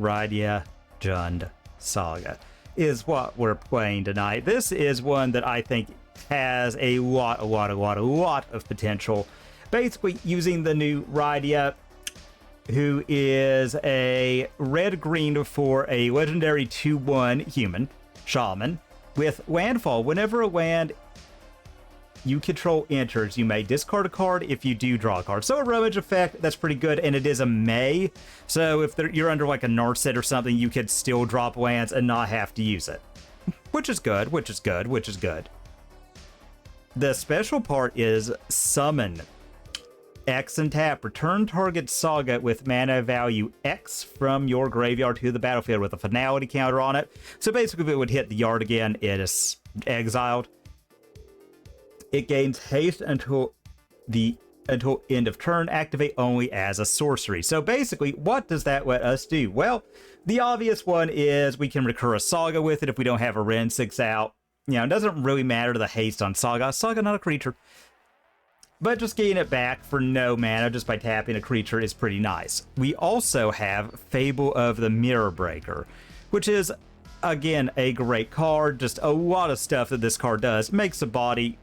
Rydia Junds Saga is what we're playing tonight. This is one that I think has a lot of potential. Basically, using the new Rydia, who is a red-green for a legendary 2/1 human shaman with landfall. Whenever a land you control enters, you may discard a card. If you do, draw a card. So a rummage effect, that's pretty good, and it is a May. So if you're under like a Narset or something, you could still drop lands and not have to use it. Which is good. The special part is summon. X and tap. Return target Saga with mana value X from your graveyard to the battlefield with a finality counter on it. So basically, if it would hit the yard again, it is exiled. It gains haste until end of turn. Activate only as a sorcery. So basically, what does that let us do? Well, the obvious one is we can recur a Saga with it if we don't have a Ren 6 out. You know, it doesn't really matter to the haste on Saga. Saga, not a creature. But just getting it back for no mana just by tapping a creature is pretty nice. We also have Fable of the Mirror Breaker, which is, again, a great card. Just a lot of stuff that this card does. Makes a body.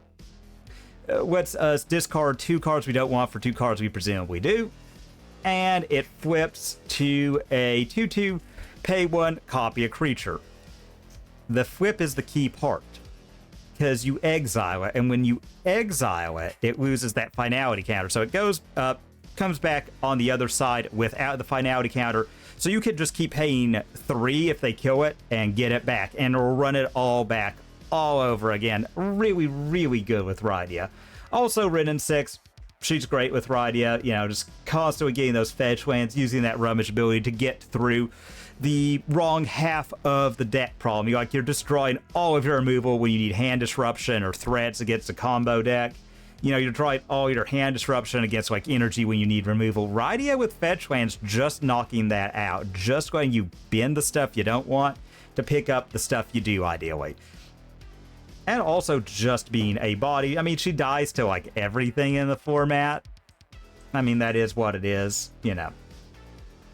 Lets us discard 2 cards we don't want for 2 cards we presumably do. And it flips to a 2/2, pay 1, copy a creature. The flip is the key part, because you exile it, and when you exile it, it loses that finality counter. So it goes up, comes back on the other side without the finality counter. So you could just keep paying 3 if they kill it and get it back, and it'll run it all back all over again. Really good with Rydia. Also, Ren 6, she's great with Rydia. You know, just constantly getting those fetch lands, using that rummage ability to get through the wrong half of the deck problem. You're destroying all of your removal when you need hand disruption or threats against a combo deck. You know, you're drawing all your hand disruption against like energy when you need removal. Rydia with fetch lands just knocking that out. Just letting you bend the stuff you don't want to pick up the stuff you do, ideally. And also just being a body. I mean, she dies to like everything in the format. I mean, that is what it is, you know.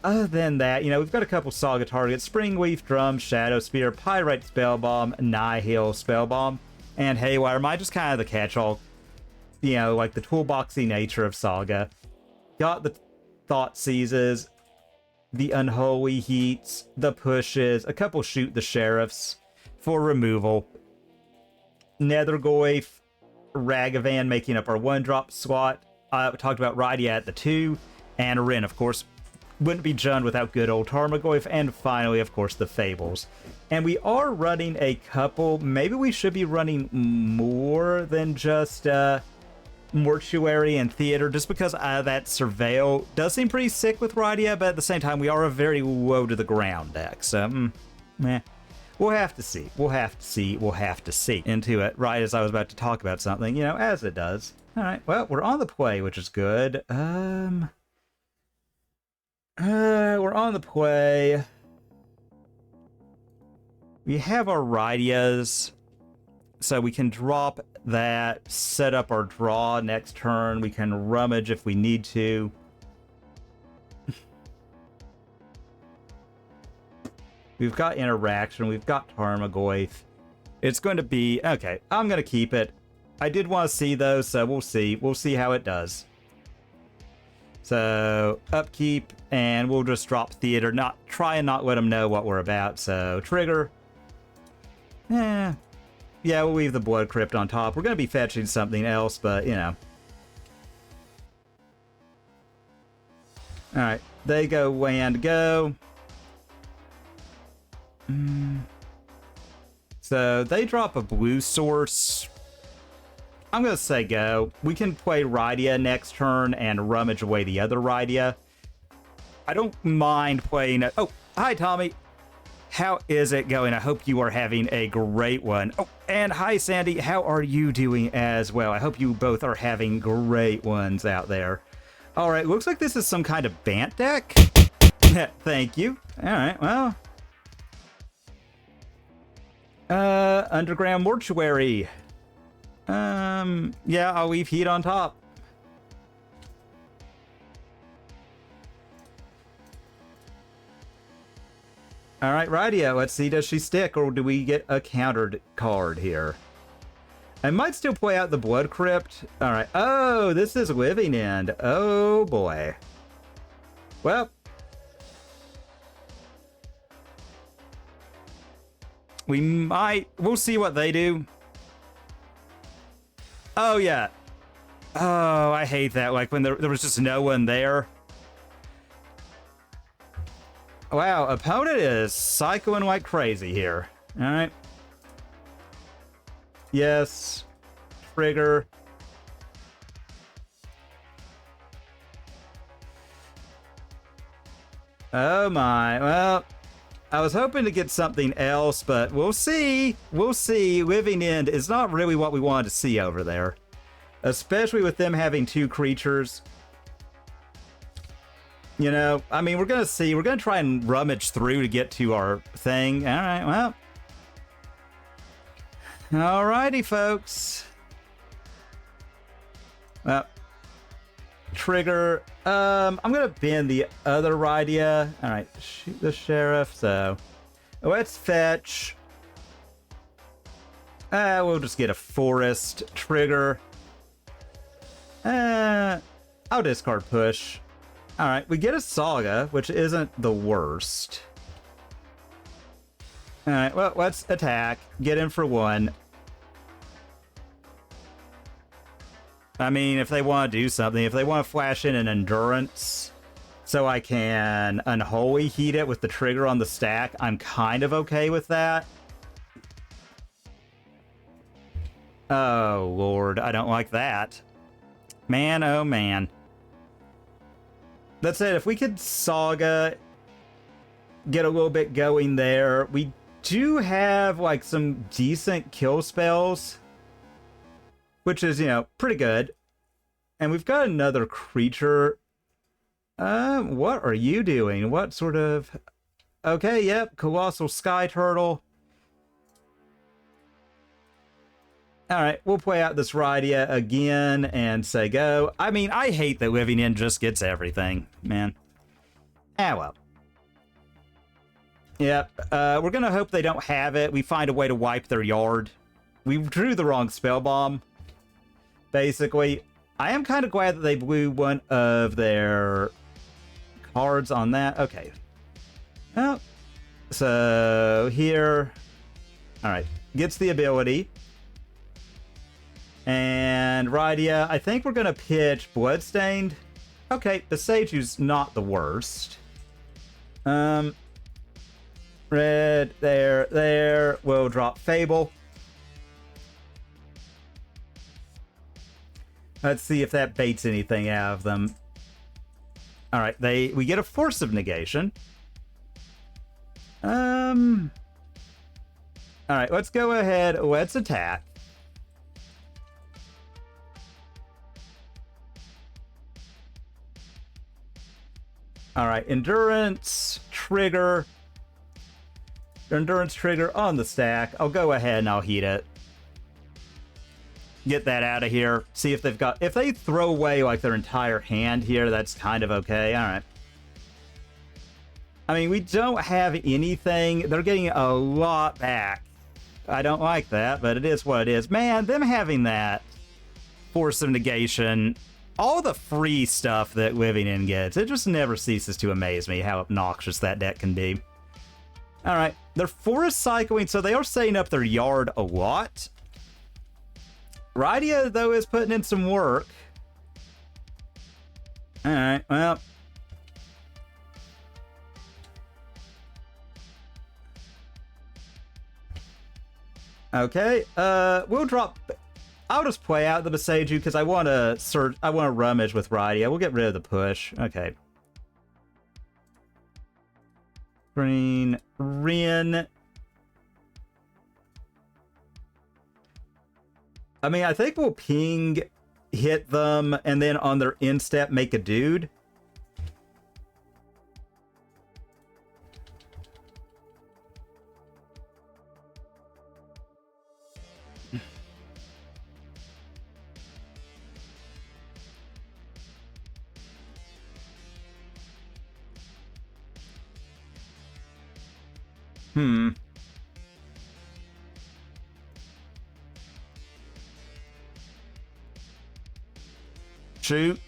Other than that, you know, we've got a couple Saga targets. Springleaf, Drum, Shadow Spear, Pyrite Spellbomb, Nihil Spellbomb, and Haywire. Mine just kind of the catch-all, you know, like the toolboxy nature of Saga. Got the Thought Seizes, the Unholy Heats, the Pushes, a couple Shoot the Sheriffs for removal. Nethergoyf, Ragavan making up our 1-drop slot. We talked about Rydia at the 2, and Ren, of course. Wouldn't be Jund without good old Tarmogoyf, and finally, of course, the Fables. And we are running a couple, maybe we should be running more than just Mortuary and Theater, just because that Surveil does seem pretty sick with Rydia, but at the same time, we are a very low to the ground deck, so, meh. We'll have to see. We'll have to see into it right as I was about to talk about something, you know, as it does. All right, well, we're on the play, which is good. We're on the play. We have our Rydias, so we can drop that, set up our draw next turn. We can rummage if we need to. We've got Interaction. We've got Tarmogoyf. It's going to be... Okay, I'm going to keep it. I did want to see those, so we'll see. We'll see how it does. So, upkeep, and we'll just drop Theater. Try and not let them know what we're about. So, trigger. Yeah, we'll leave the Blood Crypt on top. We're going to be fetching something else, but, you know. Alright, they go land, go. So they drop a blue source. I'm going to say go. We can play Rydia next turn and rummage away the other Rydia. I don't mind playing... Oh, hi, Tommy. How is it going? I hope you are having a great one. Oh, and hi, Sandy. How are you doing as well? I hope you both are having great ones out there. All right, looks like this is some kind of Bant deck. Thank you. All right, well... Underground Mortuary. Yeah, I'll leave heat on top. All right, Rydia, let's see, does she stick, or do we get a countered card here? I might still play out the Blood Crypt. All right. Oh, this is Living End. Oh, boy. Well, we'll see what they do. Oh, yeah. Oh, I hate that. Like when there was just no one there. Wow, opponent is cycling like crazy here. All right. Yes. Trigger. Oh my. Well, I was hoping to get something else, but we'll see. We'll see. Living End is not really what we wanted to see over there. Especially with them having two creatures. You know, I mean, we're going to see. We're going to try and rummage through to get to our thing. All right, well. Alrighty, folks. Well, trigger. I'm going to bend the other Rydia. All right, shoot the sheriff. So, let's fetch. We'll just get a forest trigger. I'll discard push. All right, we get a Saga, which isn't the worst. All right, well, let's attack. Get in for one. I mean, if they want to do something, if they want to flash in an endurance so I can unholy heat it with the trigger on the stack, I'm kind of okay with that. Oh, Lord, I don't like that. Man, oh man. That said, if we could Saga, get a little bit going there, we do have like some decent kill spells, which is, you know, pretty good. And we've got another creature. What are you doing? What sort of... Okay, yep, Colossal Sky Turtle. Alright, we'll play out this Rydia again and say go. I mean, I hate that Living End just gets everything, man. Ah, well. Yep, we're gonna hope they don't have it. We find a way to wipe their yard. We drew the wrong spell bomb, basically. I am kind of glad that they blew one of their cards on that. Okay. Oh. So, here. Alright, gets the ability. And Rydia, I think we're going to pitch Bloodstained. Okay, the Seiju's not the worst. Red, there. We'll drop Fable. Let's see if that baits anything out of them. Alright, we get a Force of Negation. Alright, let's go ahead. Let's attack. Alright, Endurance, trigger. Endurance trigger on the stack. I'll go ahead and I'll heat it. Get that out of here. See if they've got... If they throw away like their entire hand here, that's kind of okay. Alright. I mean, we don't have anything. They're getting a lot back. I don't like that, but it is what it is. Man, them having that Force of Negation... All the free stuff that Living End gets, it just never ceases to amaze me how obnoxious that deck can be. Alright, they're forest cycling, so they are setting up their yard a lot. Rydia, though, is putting in some work. Alright, well. Okay, we'll drop... I'll just play out the Beseiju because I want to search. I want to rummage with Rydia. We'll get rid of the push. Okay. Green, Rin. I mean, I think we'll ping, hit them, and then on their end step make a dude. Shoot.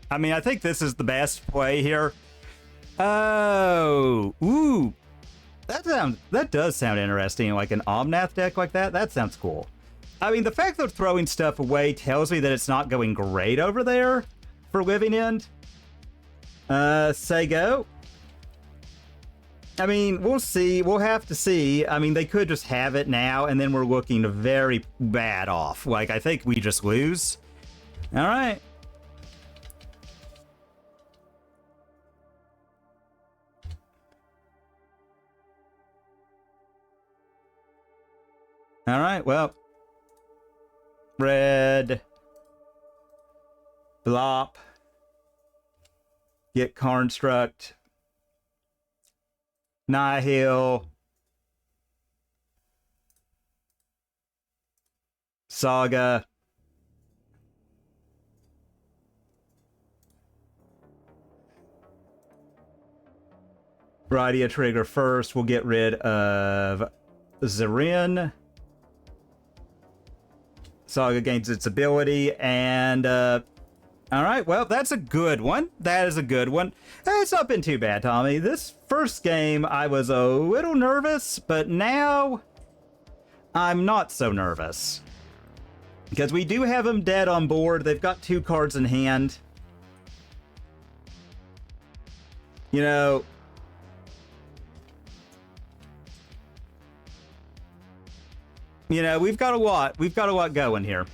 I mean, I think this is the best play here. Oh, ooh. That does sound interesting. Like an Omnath deck like that? That sounds cool. I mean, the fact that throwing stuff away tells me that it's not going great over there for Living End. Saga. I mean, we'll see. We'll have to see. I mean, they could just have it now, and then we're looking very bad off. Like, I think we just lose. All right. All right, well. Red. Blop. Get Construct. Nihil. Saga. Rydia trigger first. We'll get rid of Zarin. Saga gains its ability, and all right, well, that's a good one. That is a good one. It's not been too bad, Tommy. This first game, I was a little nervous, but now I'm not so nervous. Because we do have them dead on board. They've got 2 cards in hand. You know, we've got a lot. We've got a lot going here.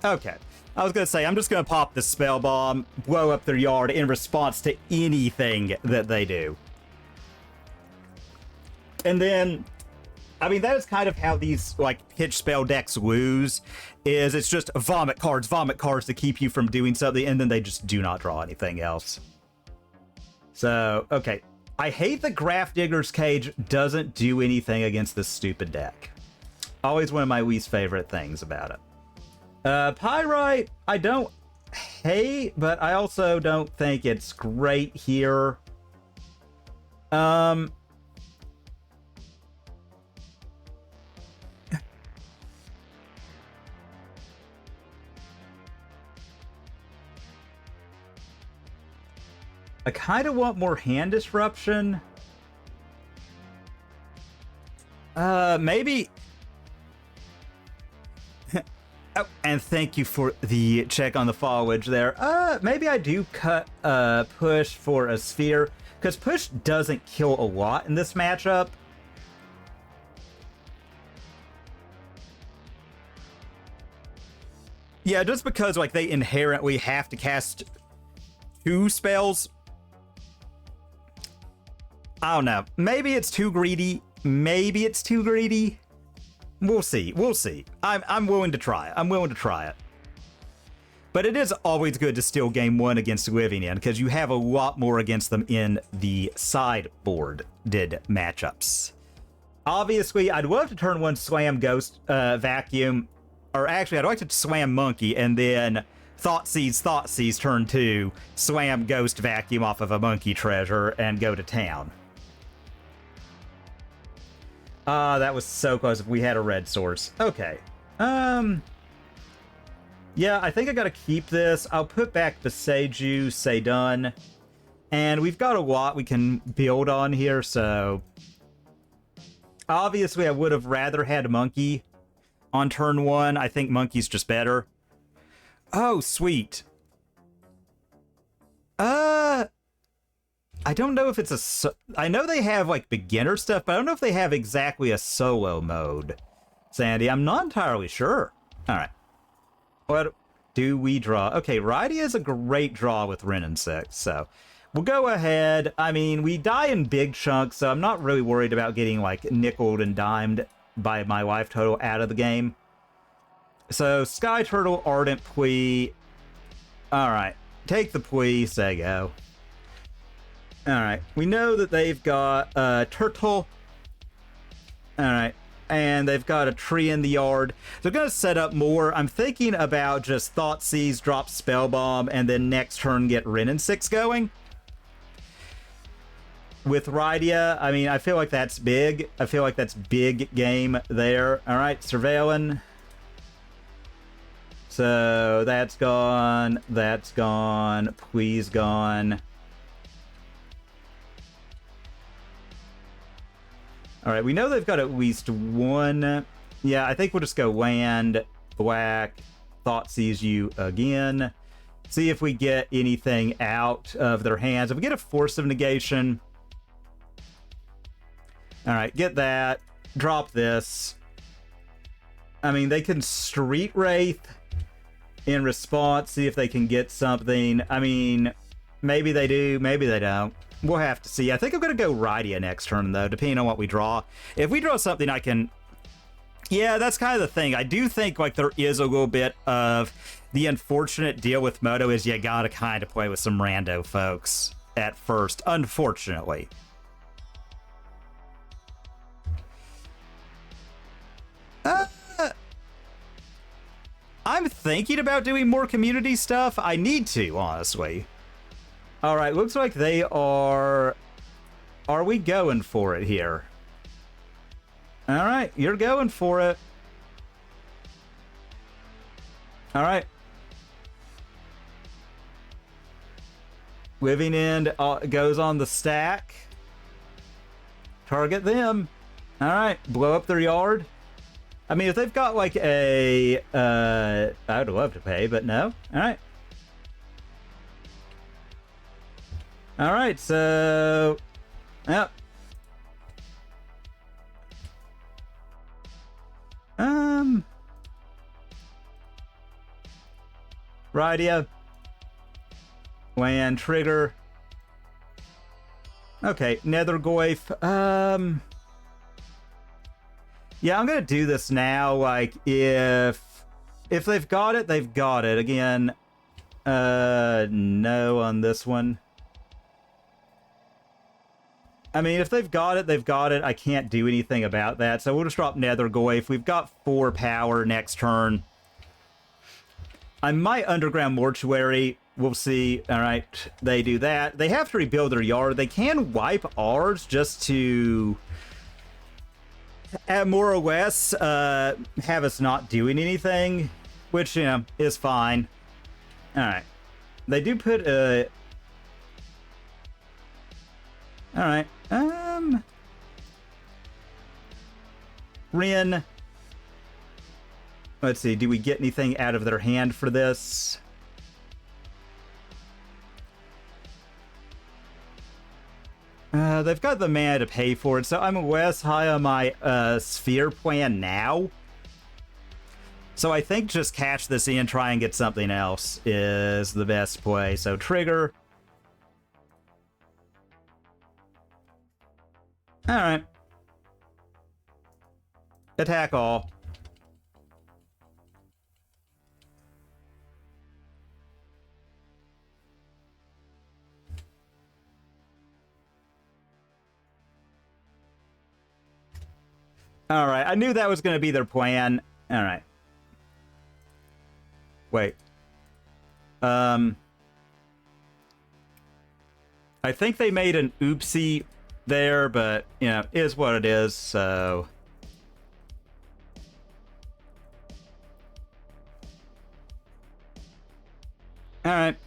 Okay. I was going to say, I'm just going to pop the Spell Bomb, blow up their yard in response to anything that they do. And then, I mean, that is kind of how these, like, pitch spell decks lose, is it's just vomit cards to keep you from doing something, and then they just do not draw anything else. So, okay. I hate that Grafdigger's Cage doesn't do anything against this stupid deck. Always one of my least favorite things about it. Pyrite, I don't hate, but I also don't think it's great here. I kind of want more hand disruption. Maybe. Oh, and thank you for the check on the foliage there. Maybe I do cut push for a sphere, because push doesn't kill a lot in this matchup. Yeah, just because like they inherently have to cast 2 spells. I don't know. Maybe it's too greedy. Maybe it's too greedy. We'll see. We'll see. I'm willing to try it. I'm willing to try it. But it is always good to steal game 1 against Living End, because you have a lot more against them in the sideboarded matchups. Obviously, I'd love to turn 1 Slam Ghost Vacuum, or actually, I'd like to Slam Monkey, and then Thoughtseize turn 2, Slam Ghost Vacuum off of a Monkey Treasure, and go to town. That was so close if we had a red source. Okay. Yeah, I think I gotta keep this. I'll put back the Seiju, Seidun. And we've got a lot we can build on here, so... Obviously, I would have rather had Monkey on turn 1. I think Monkey's just better. Oh, sweet. I don't know if it's a... I know they have, like, beginner stuff, but I don't know if they have exactly a solo mode. Sandy, I'm not entirely sure. All right. What do we draw? Okay, Rydia is a great draw with Wrenn and 6, so... We'll go ahead. I mean, we die in big chunks, so I'm not really worried about getting, like, nickeled and dimed by my life total out of the game. So, Sky Turtle, Ardent Plea. Alright. Take the Plea, say go. Alright. We know that they've got Turtle. Alright. And they've got a tree in the yard. They're going to set up more. I'm thinking about just Thoughtseize, drop Spellbomb, and then next turn get Wrenn and 6 going. with Rydia, I mean, I feel like that's big. I feel like that's big game there. All right, surveilling. So that's gone. That's gone. Please gone. All right, we know they've got at least one. Yeah, I think we'll just go land, black, thought sees you again. See if we get anything out of their hands. If we get a force of negation. All right, get that. Drop this. I mean, they can Street Wraith in response, see if they can get something. I mean, maybe they do, maybe they don't. We'll have to see. I think I'm going to go Rydia next turn, though, depending on what we draw. If we draw something I can... Yeah, that's kind of the thing. I do think, like, there is a little bit of... The unfortunate deal with Moto is you gotta kind of play with some rando folks at first, unfortunately. I'm thinking about doing more community stuff. I need to, honestly. All right, looks like they are... Are we going for it here? All right, you're going for it. All right. Living End goes on the stack. Target them. All right, blow up their yard. I mean, if they've got like a... I would love to pay, but no. All right. All right, so... Yep. Rydia. Land trigger. Okay, Nethergoyf. Yeah, I'm gonna do this now. Like, if they've got it, they've got it. Again, no on this one. I mean, if they've got it, they've got it. I can't do anything about that. So we'll just drop Nethergoyf. We've got 4 power next turn. I might Underground Mortuary. We'll see. All right, they do that. They have to rebuild their yard. They can wipe ours just to... more or less have us not doing anything, which, you know, is fine. All right. They do put a... All right. Rin. Let's see. Do we get anything out of their hand for this? They've got the mana to pay for it, so I'm less high on my sphere plan now. So I think just catch this in, try and get something else is the best play. So trigger. All right. Attack all. All right, I knew that was going to be their plan. All right. Wait. I think they made an oopsie there, but, you know, is what it is, so... All right.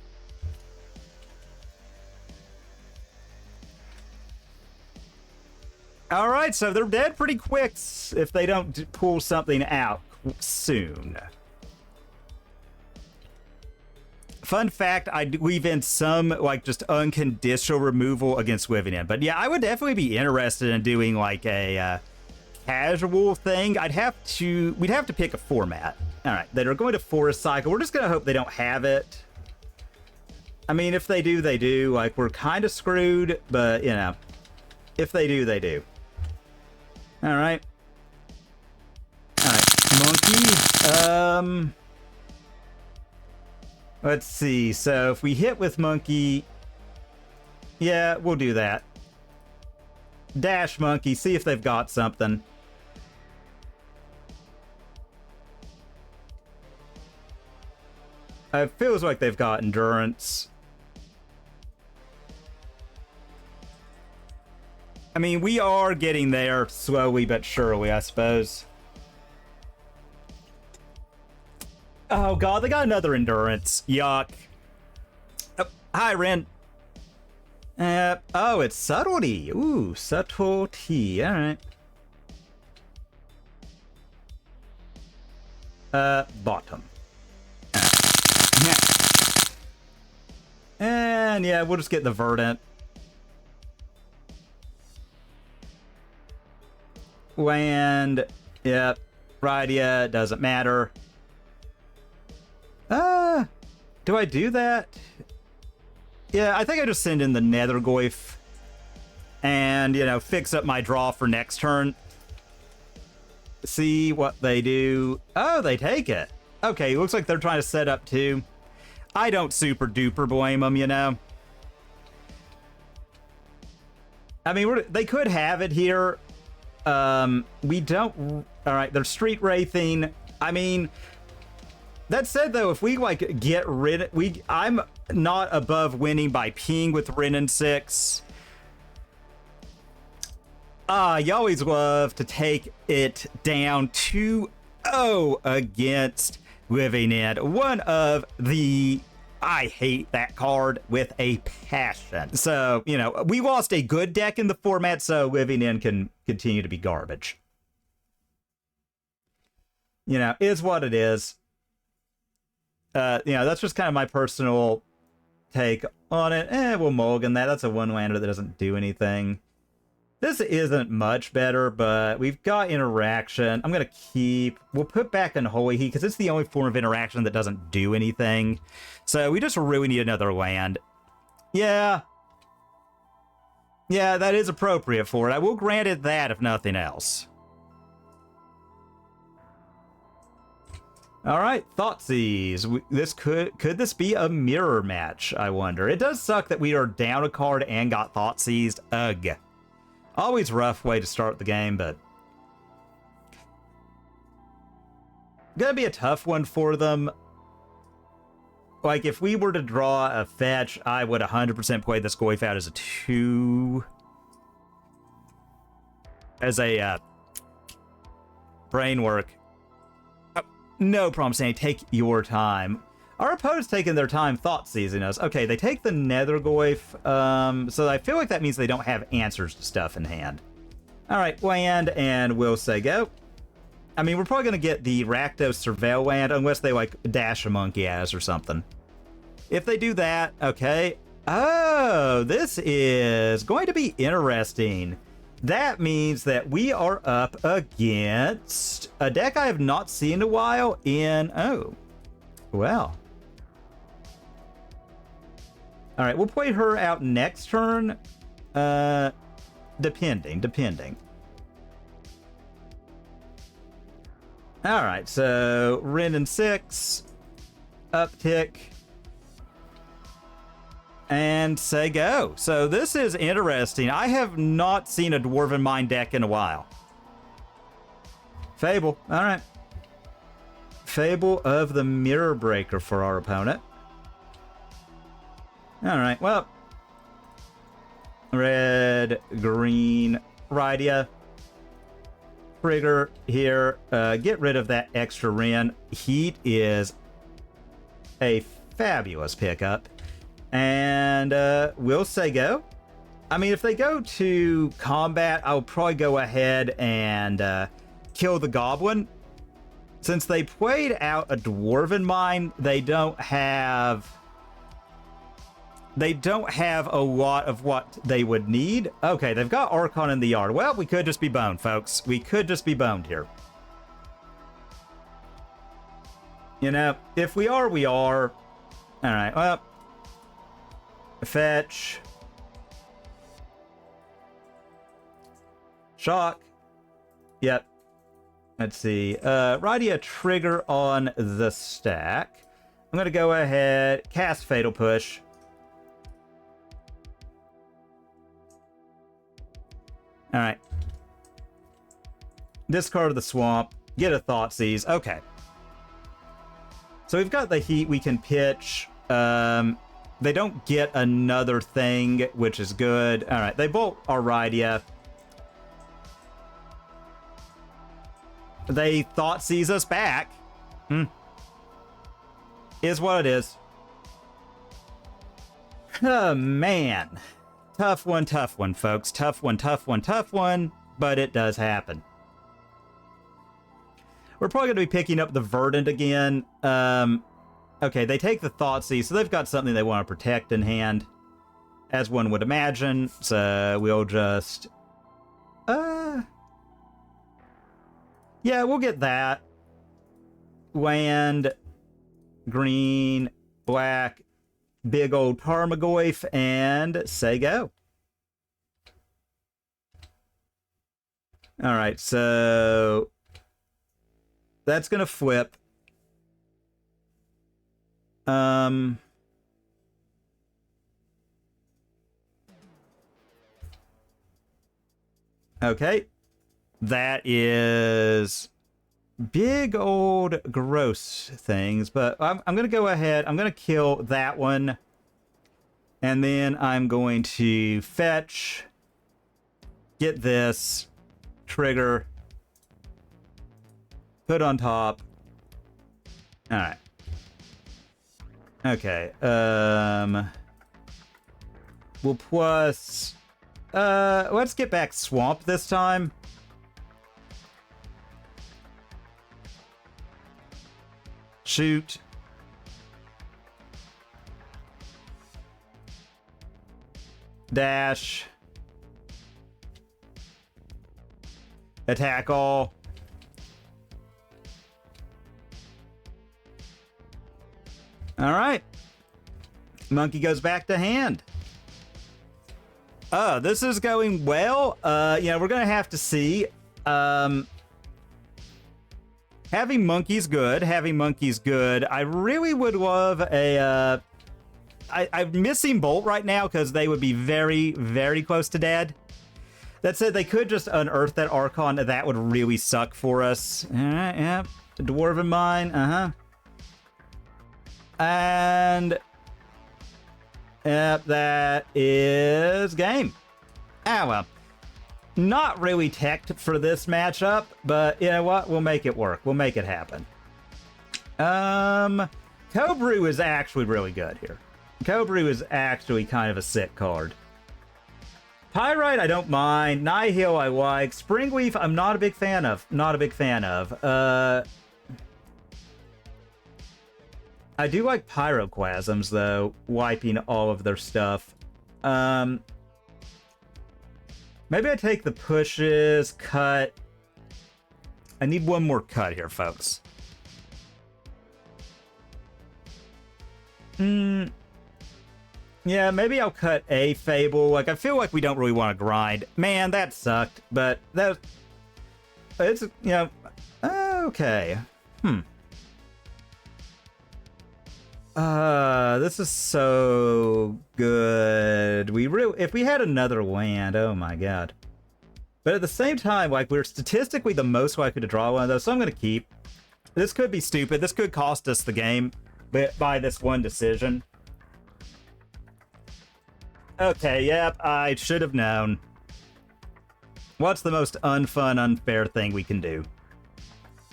All right, so they're dead pretty quick if they don't pull something out soon. Fun fact, I weave in some, like, just unconditional removal against Living In. But yeah, I would definitely be interested in doing, like, a casual thing. We'd have to pick a format. All right, that are going to Forest Cycle. We're just going to hope they don't have it. I mean, if they do, they do. Like, we're kind of screwed, but, you know, if they do, they do. All right. All right, Monkey. Let's see. So if we hit with Monkey, yeah, we'll do that. Dash Monkey, see if they've got something. It feels like they've got Endurance. I mean, we are getting there slowly but surely, I suppose. Oh god, they got another endurance. Yuck. Oh, hi, Ren. Oh, it's subtlety. Ooh, subtlety. Alright. Bottom. And yeah, we'll just get the Verdant. Land. Yep. Rydia, doesn't matter. Do I do that? Yeah, I think I just send in the Nethergoyf and, you know, fix up my draw for next turn. See what they do. Oh, they take it. Okay, looks like they're trying to set up too. I don't super duper blame them, you know. I mean, they could have it here. We don't. All right, they're street wraithing. I mean, that said, though, if we like get rid, I'm not above winning by ping with Ren and 6. You always love to take it down 2-0 against Living End. One of the, I hate that card with a passion. So, you know, we lost a good deck in the format, so Living End can continue to be garbage. You know, is what it is. You know, that's just kind of my personal take on it. We'll mulligan that. That's a one-lander that doesn't do anything. This isn't much better, but we've got interaction. I'm going to keep... We'll put back Unholy Heat, because it's the only form of interaction that doesn't do anything. So we just really need another land. Yeah. Yeah, that is appropriate for it. I will grant it that, if nothing else. All right, Thoughtseize. This could this be a mirror match, I wonder? It does suck that we are down a card and got Thoughtseized. Ugh. Always rough way to start the game, but gonna be a tough one for them. Like, if we were to draw a fetch, I would 100% play this Goyf out as a 2. As a brain work. No problem, Sandy. Take your time. Our opponent's taking their time thought-seizing us. Okay, they take the Nethergoyf, so I feel like that means they don't have answers to stuff in hand. Alright, land, and we'll say go. I mean, we're probably going to get the Rakdos Surveil land, unless they, like, dash a monkey at us or something. If they do that, okay. Oh, this is going to be interesting. That means that we are up against a deck I have not seen in a while in... Oh, well. All right, we'll play her out next turn. Depending. All right, so Ren and 6, uptick, and say go. So this is interesting. I have not seen a Dwarven Mind deck in a while. Fable, all right. Fable of the Mirror Breaker for our opponent. All right, well. Red, green, Rydia. Trigger here. Get rid of that extra Ren. Heat is a fabulous pickup. And we'll say go. I mean, if they go to combat, I'll probably go ahead and kill the Goblin. Since they played out a Dwarven Mine, they don't have a lot of what they would need. Okay, they've got Archon in the yard. Well, we could just be boned, folks. We could just be boned here. You know, if we are, we are. All right, well. Fetch. Shock. Yep. Let's see. Rydia trigger on the stack. I'm going to go ahead, cast Fatal Push. All right. Discard the swamp. Get a Thoughtseize. Okay. So we've got the heat we can pitch. They don't get another thing, which is good. All right. They bolt our Rydia. They thought sees us back. Is what it is. Oh, man. Tough one, folks. Tough one. But it does happen. We're probably going to be picking up the Verdant again. Okay, they take the Thoughtseize, so they've got something they want to protect in hand, as one would imagine. So we'll just... yeah, we'll get that. Land, green, black, big old Tarmogoyf, and say go. Alright, so... that's gonna flip. Okay. That is big old gross things, but I'm gonna go ahead. I'm gonna kill that one. And then I'm going to fetch, get this, trigger, put on top. Alright. Okay. We'll plus... let's get back Swamp this time. Shoot. Dash. Attack all. All right. Monkey goes back to hand. This is going well. Yeah, we're going to have to see. Having Monkey's good. I really would love a... I'm missing Bolt right now because they would be very, very close to dead. That said, they could just unearth that Archon. That would really suck for us. All right, yeah. Dwarven Mine, And... yep, that is game. Ah, well. Not really teched for this matchup, but you know what? We'll make it work. We'll make it happen. Cobrew is actually really good here. Cobrew is actually kind of a sick card. Pyrite, I don't mind. Nihil, I like. Springleaf, I'm not a big fan of. I do like Pyroclasms, though, wiping all of their stuff. Maybe I take the pushes, cut. I need one more cut here, folks. Yeah, maybe I'll cut a Fable. Like, I feel like we don't really want to grind. Man, that sucked, but that... it's, you know... okay. This is so good. If we had another land, oh my god. But at the same time, like, we're statistically the most likely to draw one of those, so I'm gonna keep. This could be stupid. This could cost us the game by this one decision. Okay, yep, I should have known. What's the most unfun, unfair thing we can do?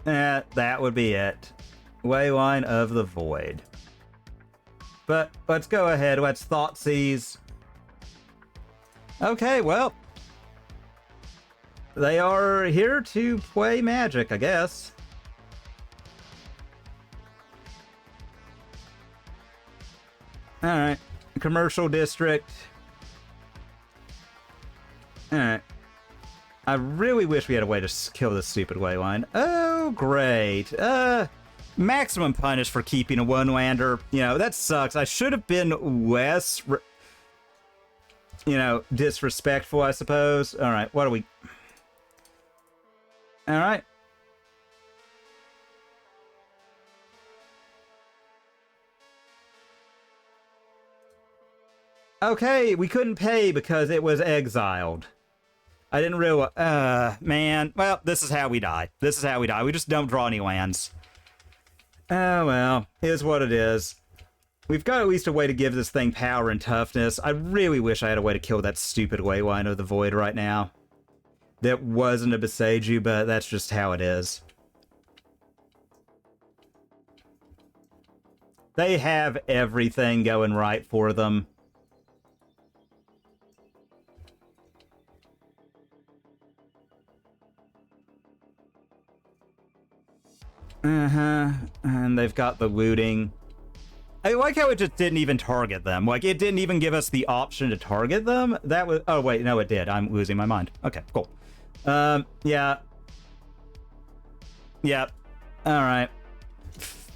That would be it. Wayline of the Void. But let's go ahead. Let's Thoughtseize. Okay, well. They are here to play Magic, I guess. Alright. Commercial District. Alright. I really wish we had a way to kill this stupid Wayline. Oh, great. Maximum punish for keeping a one-lander. You know, that sucks. I should have been less, you know, disrespectful, I suppose. All right, what are we... all right. Okay, we couldn't pay because it was exiled. I didn't realize... man. Well, this is how we die. We just don't draw any lands. Oh, well, is what it is. We've got at least a way to give this thing power and toughness. I really wish I had a way to kill that stupid Wayline of the Void right now. That wasn't a Boseiju, but that's just how it is. They have everything going right for them. And they've got the looting. I like how it just didn't even target them. Like, it didn't even give us the option to target them. That was... Oh, wait, no, it did. I'm losing my mind. Okay, cool. Yeah. Yep. Alright.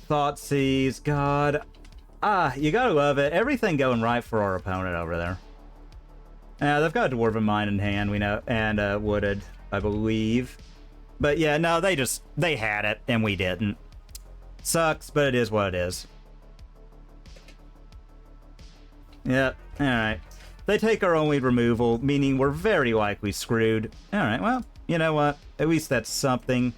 Thoughtseize. God. You gotta love it. Everything going right for our opponent over there. They've got a Dwarven Mine in hand, we know, and Wooded, I believe. But yeah, no, they had it, and we didn't. Sucks, but it is what it is. Yep, alright. They take our only removal, meaning we're very likely screwed. Alright, well, you know what? At least that's something.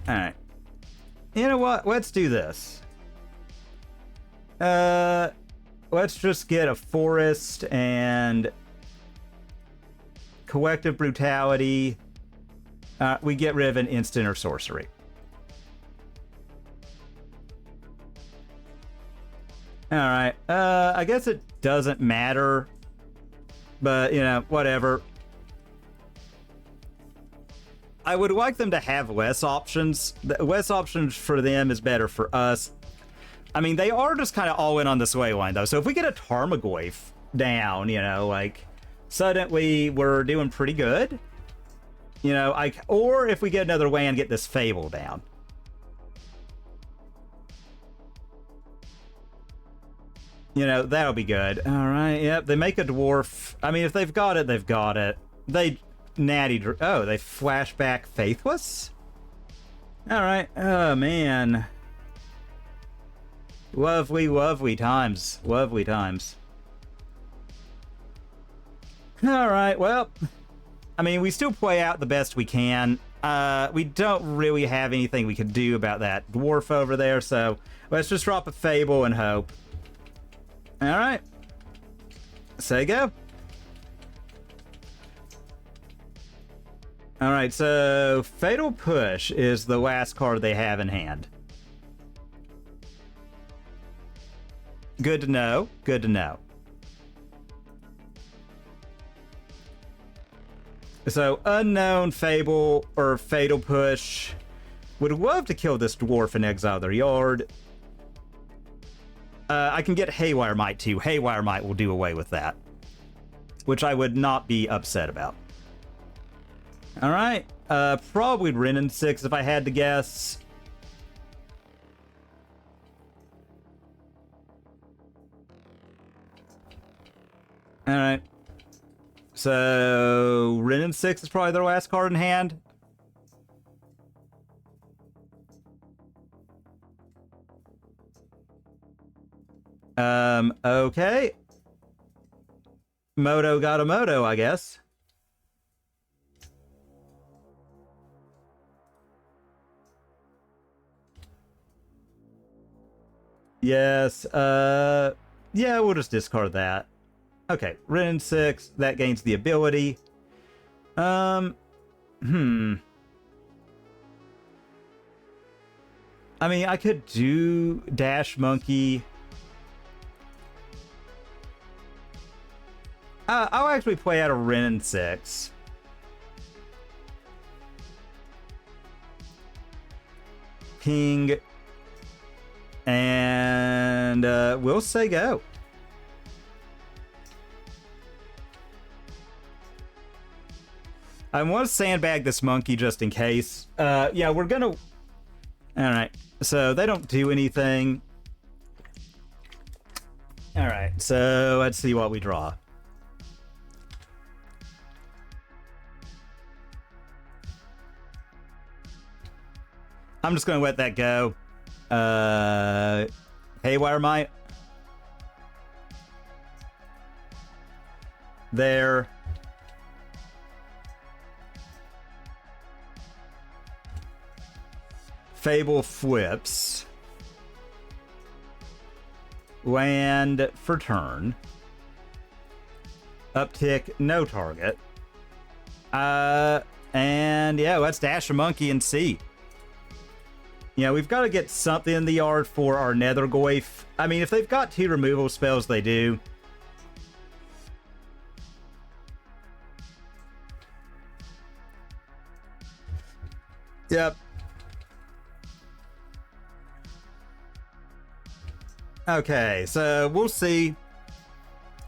Alright. You know what? Let's do this. Let's just get a Forest and... Collective Brutality. We get rid of an instant or sorcery. Alright, I guess it doesn't matter. But, you know, whatever. I would like them to have less options. Less options for them is better for us. I mean, they are just kind of all in on this way line, though. So if we get a Tarmogoyf down, you know, like... Suddenly, we're doing pretty good. You know, or if we get another way and get this Fable down. You know, that'll be good. Alright, yep, they make a Dwarf. I mean, if they've got it, they've got it. They natty... Oh, they flashback Faithless? Alright, oh man. Lovely, lovely times. Lovely times. Alright, well, I mean, we still play out the best we can. We don't really have anything we can do about that dwarf over there, so let's just drop a Fable and hope. Alright. Say go. Alright, so Fatal Push is the last card they have in hand. Good to know. Good to know. So, Unknown, Fable, or Fatal Push. Would love to kill this dwarf and exile their yard. I can get Haywire Might too. Haywire Might will do away with that. Which I would not be upset about. Alright. Probably Renin 6 if I had to guess. Alright. So, Renin 6 is probably their last card in hand. Okay. Moto got a Moto, I guess. Yes, yeah, we'll just discard that. Okay, Renin 6, that gains the ability. I mean, I could do Dash Monkey. I'll actually play out a Renin 6. Ping. And we'll say go. I want to sandbag this monkey just in case. Yeah, we're gonna... Alright, so they don't do anything. Alright, so let's see what we draw. I'm just gonna let that go. Haywire Might. There. Fable flips. Land for turn. Uptick, no target. And yeah, let's dash a monkey and see. Yeah, we've got to get something in the yard for our Nethergoyf. I mean, if they've got 2 removal spells, they do. Yep. Okay, so we'll see.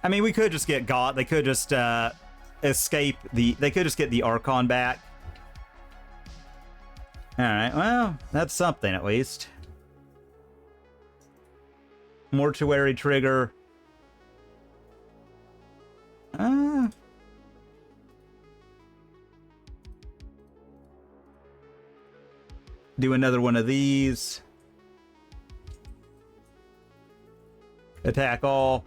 I mean, we could just get got. They could just escape the... They could just get the Archon back. Alright, well, that's something at least. Mortuary trigger. Do another one of these. Attack all.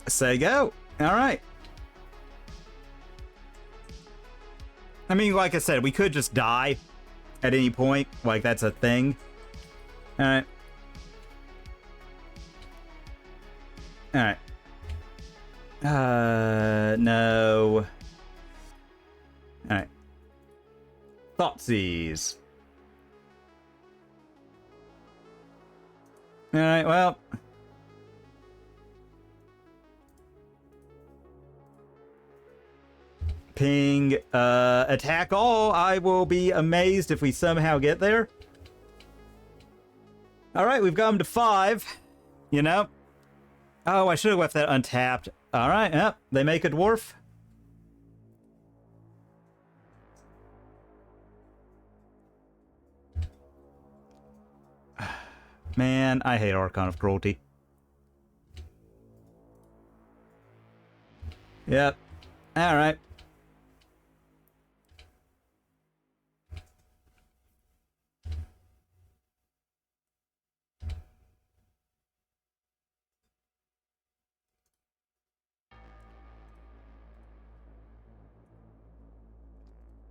Say go. Alright. I mean, like I said, we could just die at any point. Like, that's a thing. Alright. Alright. No. Alright. Thoughtseize. Alright, well. Ping, attack all. I will be amazed if we somehow get there. Alright, we've got them to 5. You know? Oh, I should have left that untapped. Alright, yep, they make a dwarf. Man, I hate Archon of Cruelty. Yep. Alright.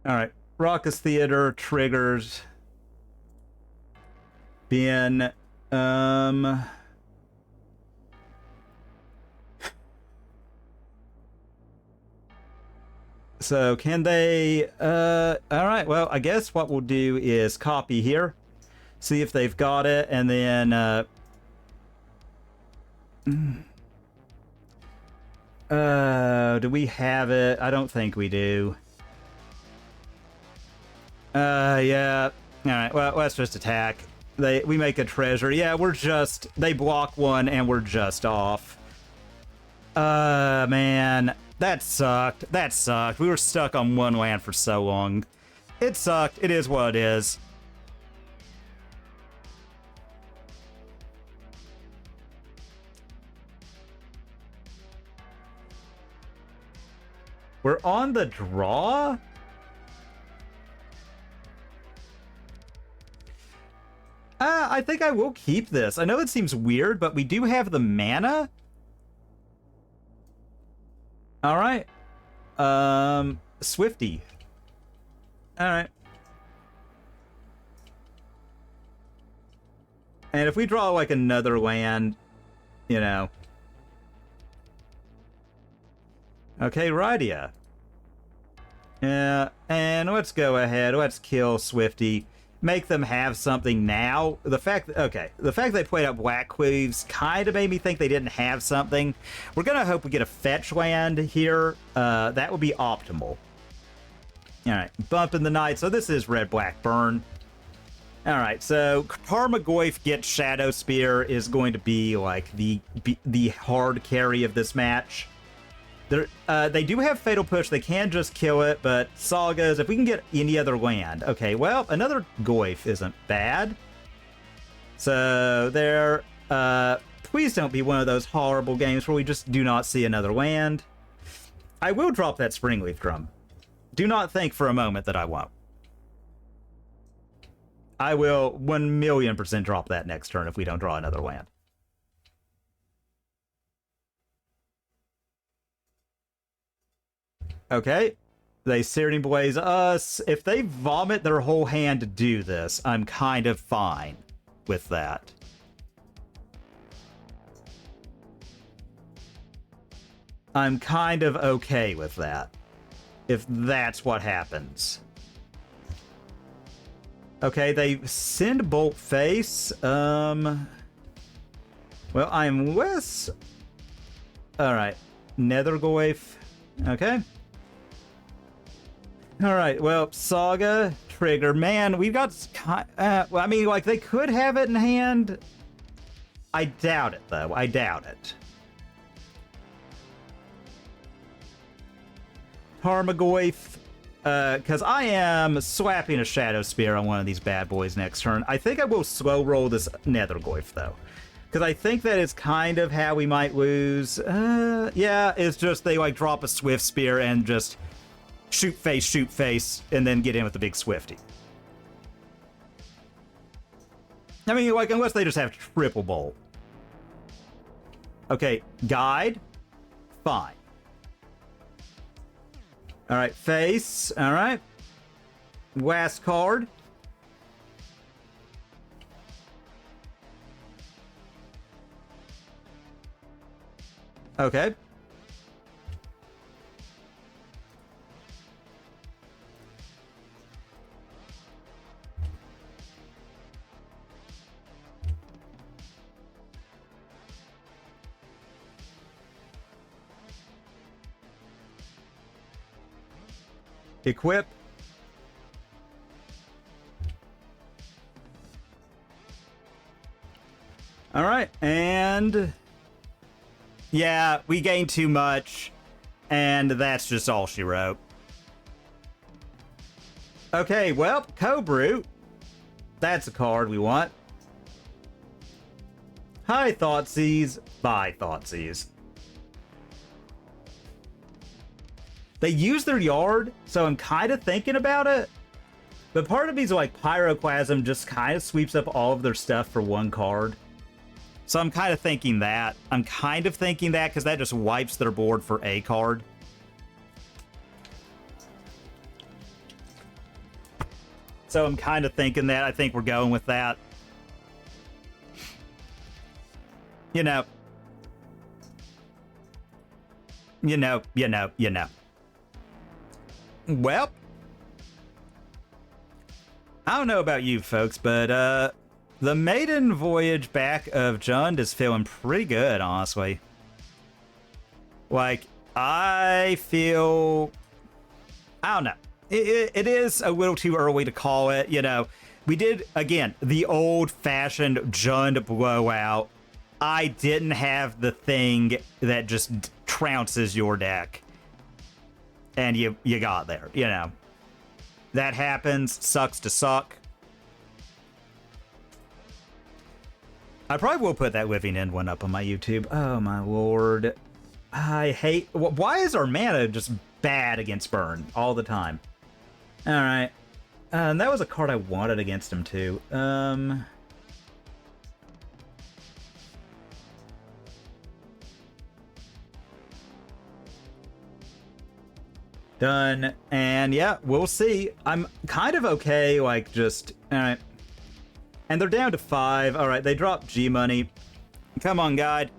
Alright. Raucous Theater triggers. Being, so can they, alright, well, I guess what we'll do is copy here. See if they've got it, and then, do we have it? I don't think we do. Yeah. Alright, well, let's just attack. We make a treasure. Yeah, we're just... They block one, and we're just off. Man. That sucked. That sucked. We were stuck on one land for so long. It sucked. It is what it is. We're on the draw? I think I will keep this. I know it seems weird, but we do have the mana. Alright. Swifty. Alright. And if we draw, like, another land, you know. Okay, Rydia. Yeah, and let's go ahead. Let's kill Swifty. Make them have something now. The fact they played up Black Queeves kind of made me think they didn't have something. We're gonna hope we get a fetch land here. That would be optimal. Alright, bump in the night. So this is red-black burn. Alright, so Tarmogoyf gets Shadow Spear is going to be like the hard carry of this match. They do have Fatal Push. They can just kill it, but Sagas, if we can get any other land. Okay, well, another Goyf isn't bad. So there, please don't be one of those horrible games where we just do not see another land. I will drop that Springleaf Drum. Do not think for a moment that I won't. I will 1,000,000% drop that next turn if we don't draw another land. Okay, they Searing Blaze us. If they vomit their whole hand to do this, I'm kind of fine with that. I'm kind of okay with that. If that's what happens. Okay, they send Bolt Face. Well, I'm with... Alright. Nethergoyf. Okay. Alright, well, Saga, Trigger. Man, we've got... well, I mean, like, they could have it in hand. I doubt it, though. I doubt it. Tarmogoyf. Because I am swapping a Shadow Spear on one of these bad boys next turn. I think I will slow roll this Nethergoyf, though. Because I think that is kind of how we might lose. Yeah, it's just they, like, drop a Swift Spear and just shoot face, and then get in with the big Swifty. I mean, like, unless they just have triple bolt. Okay, Guide. Fine. Alright, face. Alright. Last card. Okay. Equip. All right, and yeah, we gained too much, and that's just all she wrote. Okay, well, Cobru. That's a card we want. Hi, Thoughtseize. Bye, Thoughtseize. They use their yard, so I'm kind of thinking about it. But part of me's like Pyroclasm just kind of sweeps up all of their stuff for one card. So I'm kind of thinking that. Because that just wipes their board for a card. So I'm kind of thinking that. I think we're going with that. You know. Well, I don't know about you folks, but the maiden voyage back of Jund is feeling pretty good, honestly. Like, I feel... I don't know. It is a little too early to call it, you know. We did, again, the old-fashioned Jund blowout. I didn't have the thing that just trounces your deck. And you got there, you know. That happens. Sucks to suck. I probably will put that Living End one up on my YouTube. Oh, my lord. I hate... Why is our mana just bad against Burn all the time? Alright. And that was a card I wanted against him, too. Done. And yeah, we'll see. I'm kind of okay, like, just... Alright. And they're down to 5. Alright, they dropped G-Money. Come on, guide.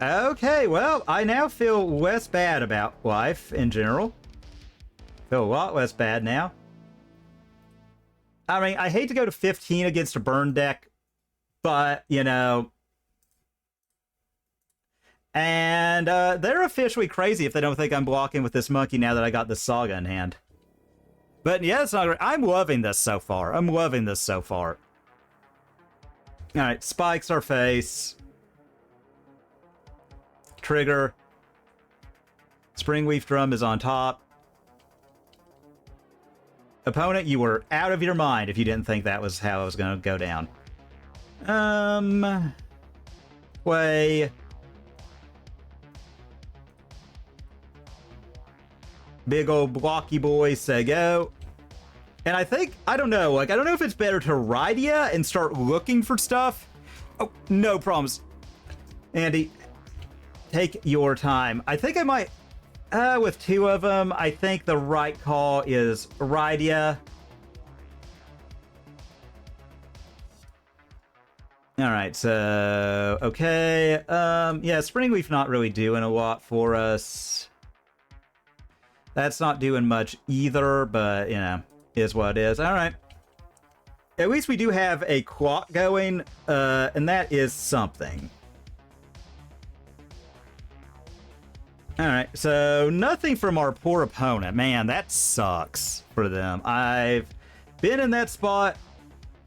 Okay, well, I now feel less bad about life in general. Feel a lot less bad now. I mean, I hate to go to 15 against a burn deck, but, you know... And they're officially crazy if they don't think I'm blocking with this monkey now that I got this Saga in hand. But yeah, it's not great. I'm loving this so far. Alright, spikes our face. Trigger. Springleaf Drum is on top. Opponent, you were out of your mind if you didn't think that was how it was going to go down. Play. Big old blocky boy, say go. And I think, I don't know, like, I don't know if it's better to Rydia and start looking for stuff. Oh, no problems. Andy, take your time. I think I might, with 2 of them, I think the right call is Rydia. Alright, so... Okay, yeah, Springleaf not really doing a lot for us. That's not doing much either, but, you know, is what it is. Alright. At least we do have a clock going, and that is something. Alright, so nothing from our poor opponent. Man, that sucks for them. I've been in that spot,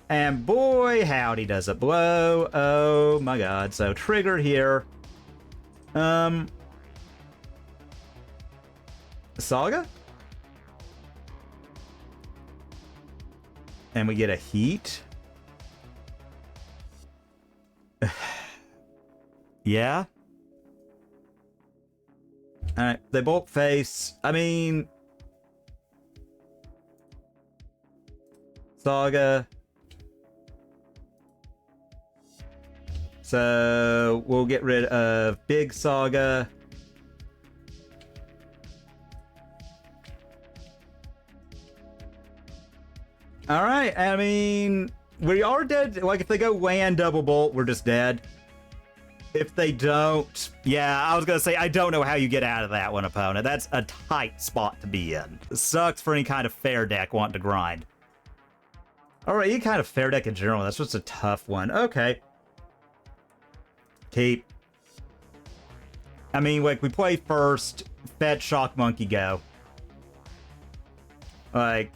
and boy, howdy does it blow. Oh my god. So, trigger here. Saga? And we get a heat. Yeah. Alright, they both face. I mean... Saga. So, we'll get rid of Big Saga. Alright, I mean... We are dead. Like, if they go WAN double bolt, we're just dead. If they don't... Yeah, I was gonna say, I don't know how you get out of that one, opponent. That's a tight spot to be in. It sucks for any kind of fair deck wanting to grind. Alright, any kind of fair deck in general. That's just a tough one. Okay. Keep. I mean, like, we play first, fetch, shock, monkey, go. Like...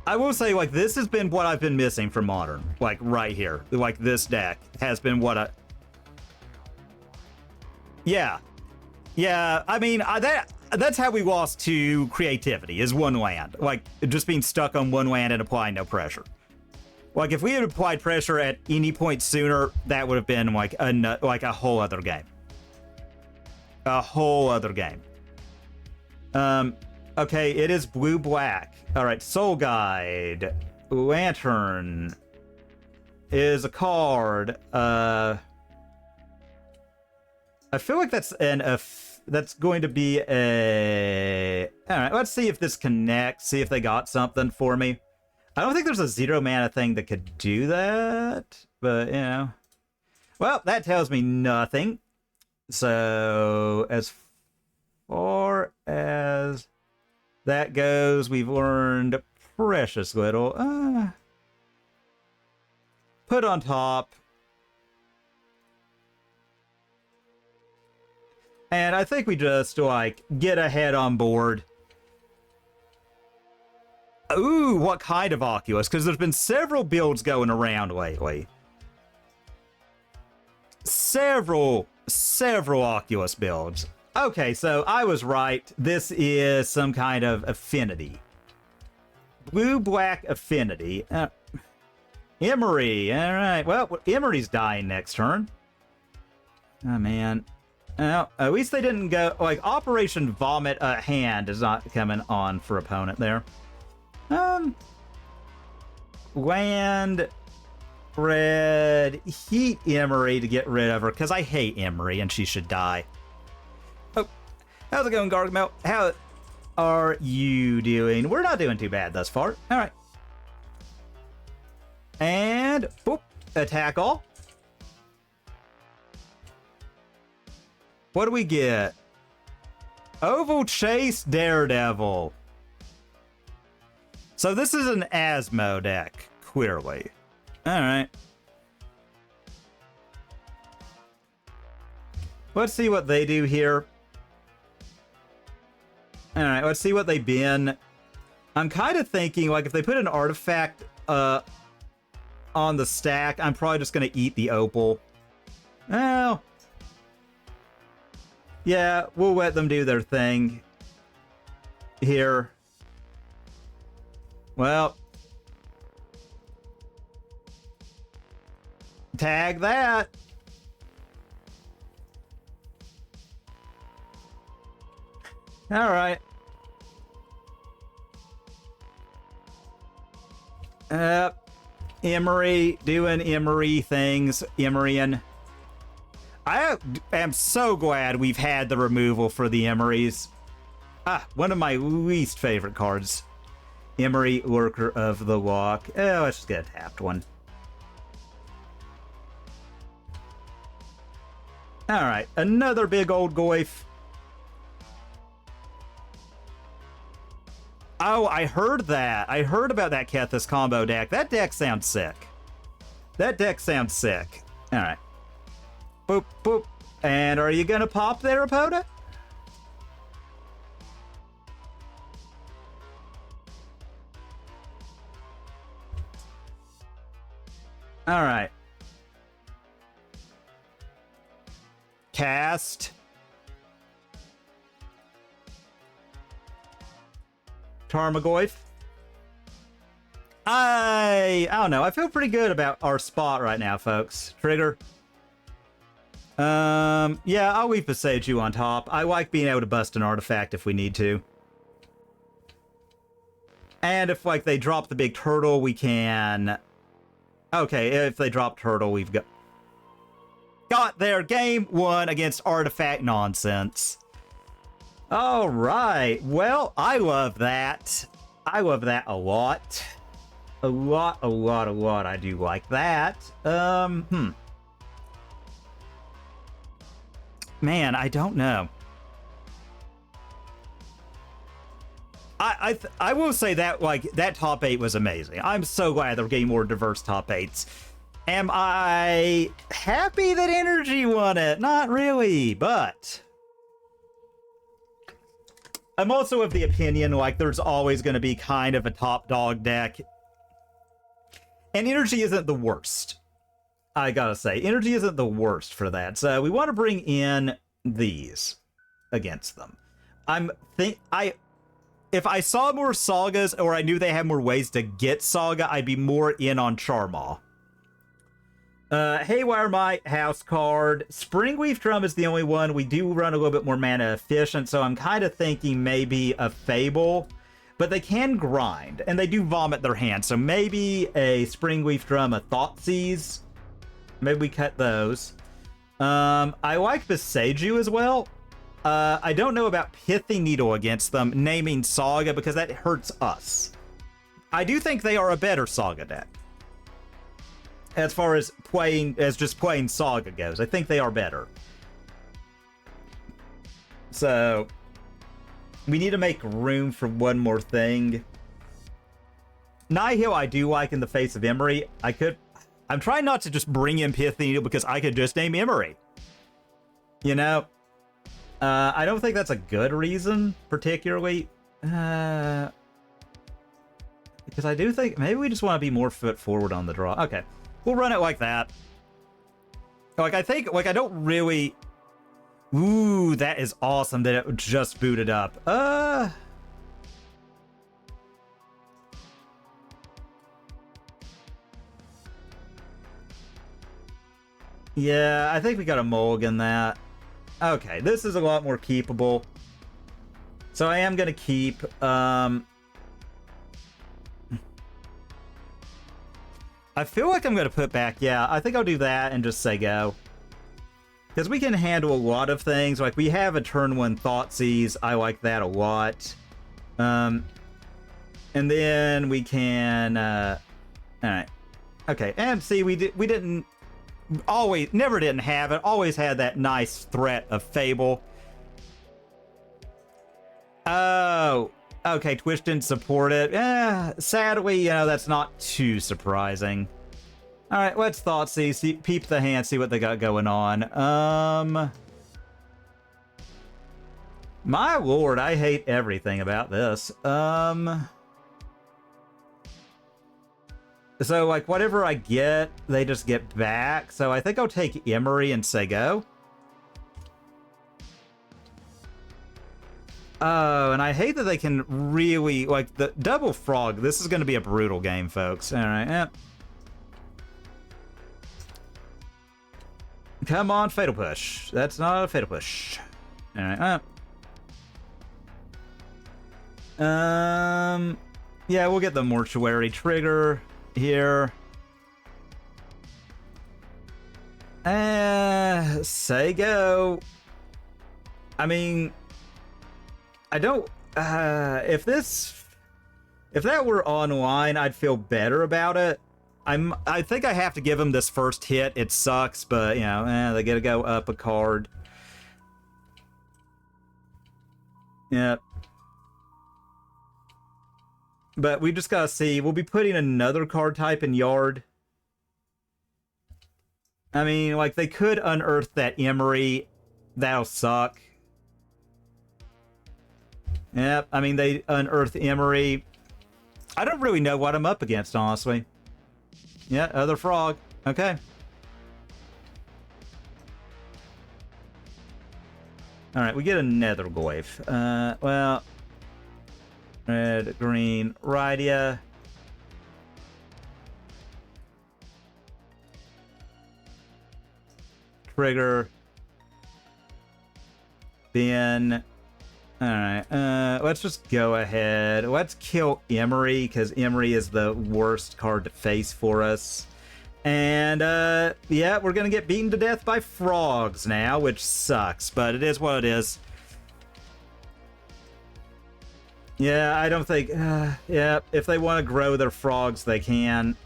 I will say, like, this has been what I've been missing from Modern. Like, right here. Like, this deck has been what I... Yeah. Yeah, I mean, that's how we lost to creativity, is one land. Like, just being stuck on one land and applying no pressure. Like, if we had applied pressure at any point sooner, that would have been, like, a whole other game. A whole other game. Okay, it is blue-black. Alright, Soul Guide. Lantern is a card. I feel like that's that's going to be a... Alright, let's see if this connects. See if they got something for me. I don't think there's a 0 mana thing that could do that. But, you know. Well, that tells me nothing. So, as far as that goes, we've learned precious little. Put on top. And I think we just, like, get ahead on board. Ooh, what kind of Oculus? Because there's been several builds going around lately. Several Oculus builds. Okay, so I was right. This is some kind of affinity. Blue-black affinity. Emery. All right. Well, Emery's dying next turn. Oh, man. Well, at least they didn't go... Like, Operation Vomit Hand is not coming on for opponent there. Land... Red... Heat Emery to get rid of her, because I hate Emery, and she should die. Oh, how's it going, Garviel? How are you doing? We're not doing too bad thus far. All right. And, boop, attack all. What do we get? Oval Chase Daredevil. So this is an Asmo deck, clearly. All right. Let's see what they do here. All right, let's see what they bin. I'm kind of thinking, like, if they put an artifact on the stack, I'm probably just going to eat the opal. Oh. Yeah, we'll let them do their thing here. Well. Tag that. All right. Emery doing Emery things. Emerian. I am so glad we've had the removal for the Emeries. One of my least favorite cards. Emery, Lurker of the Walk. Let's just get a tapped one. Alright, another big old Goyf. Oh, I heard that. I heard about that Kethis combo deck. That deck sounds sick. That deck sounds sick. Alright. Boop, boop. And are you gonna pop there, opponent? Alright. Cast. Tarmogoyf. I don't know. I feel pretty good about our spot right now, folks. Trigger. Yeah, I'll leave Viseju on top. I like being able to bust an artifact if we need to. And if, like, they drop the big turtle, we can... Okay, if they drop turtle, we've got their game 1 against artifact nonsense. All right. Well, I love that. I love that a lot. A lot. I do like that. Man, I don't know. I will say that, like, that top 8 was amazing. I'm so glad they're getting more diverse top 8s. Am I happy that Energy won it? Not really, but I'm also of the opinion, like, there's always going to be kind of a top dog deck. And Energy isn't the worst. I gotta say, Energy isn't the worst for that. So we want to bring in these against them. If I saw more Sagas, or I knew they had more ways to get Saga, I'd be more in on Charmaw. Haywire Might, house card. Springleaf Drum is the only one. We do run a little bit more mana efficient, so I'm kind of thinking maybe a Fable. But they can grind, and they do vomit their hand, so maybe a Springleaf Drum, a Thoughtseize. Maybe we cut those. I like Viseju as well. I don't know about Pithing Needle against them, naming Saga, because that hurts us. I do think they are a better Saga deck. As far as just playing Saga goes, I think they are better. So, we need to make room for one more thing. Nihil I do like in the face of Emery. I'm trying not to just bring in Pithing Needle because I could just name Emery. You know? I don't think that's a good reason, particularly. Because I do think maybe we just want to be more foot forward on the draw. Okay, we'll run it like that. Like, I think, like, I don't really... Ooh, that is awesome that it just booted up. Yeah, I think we got to mulligan that. Okay, this is a lot more keepable. So I am going to keep... I feel like I'm going to put back... Yeah, I think I'll do that and just say go. Because we can handle a lot of things. Like, we have a turn 1 Thoughtseize. I like that a lot. And then we can... Alright. Okay, and see, we didn't... Never didn't have it. Always had that nice threat of Fable. Oh, okay. Twitch didn't support it. Sadly, you know, that's not too surprising. All right, let's Thoughtseize, peep the hand, see what they got going on. My lord, I hate everything about this. So, like, whatever I get, they just get back. So I think I'll take Emery and say go. Oh, and I hate that they can really... Like, the double frog, this is going to be a brutal game, folks. All right, yep. Come on, Fatal Push. That's not a Fatal Push. All right, yeah, we'll get the Mortuary trigger here. Say go. I mean, I don't, if that were online, I'd feel better about it. I think I have to give them this first hit. It sucks, but, you know, they gotta go up a card. Yep. But we just gotta see. We'll be putting another card type in yard. I mean, like, they could unearth that Emery. That'll suck. Yep, I mean, they unearth Emery. I don't really know what I'm up against, honestly. Yeah, other frog. Okay. Alright, we get a nether goyf. Well... Red, green, Rydia. Trigger. Then... Alright, let's just go ahead. Let's kill Emery, because Emery is the worst card to face for us. And, yeah, we're gonna get beaten to death by frogs now, which sucks, but it is what it is. Yeah, I don't think... yeah, if they want to grow their frogs, they can.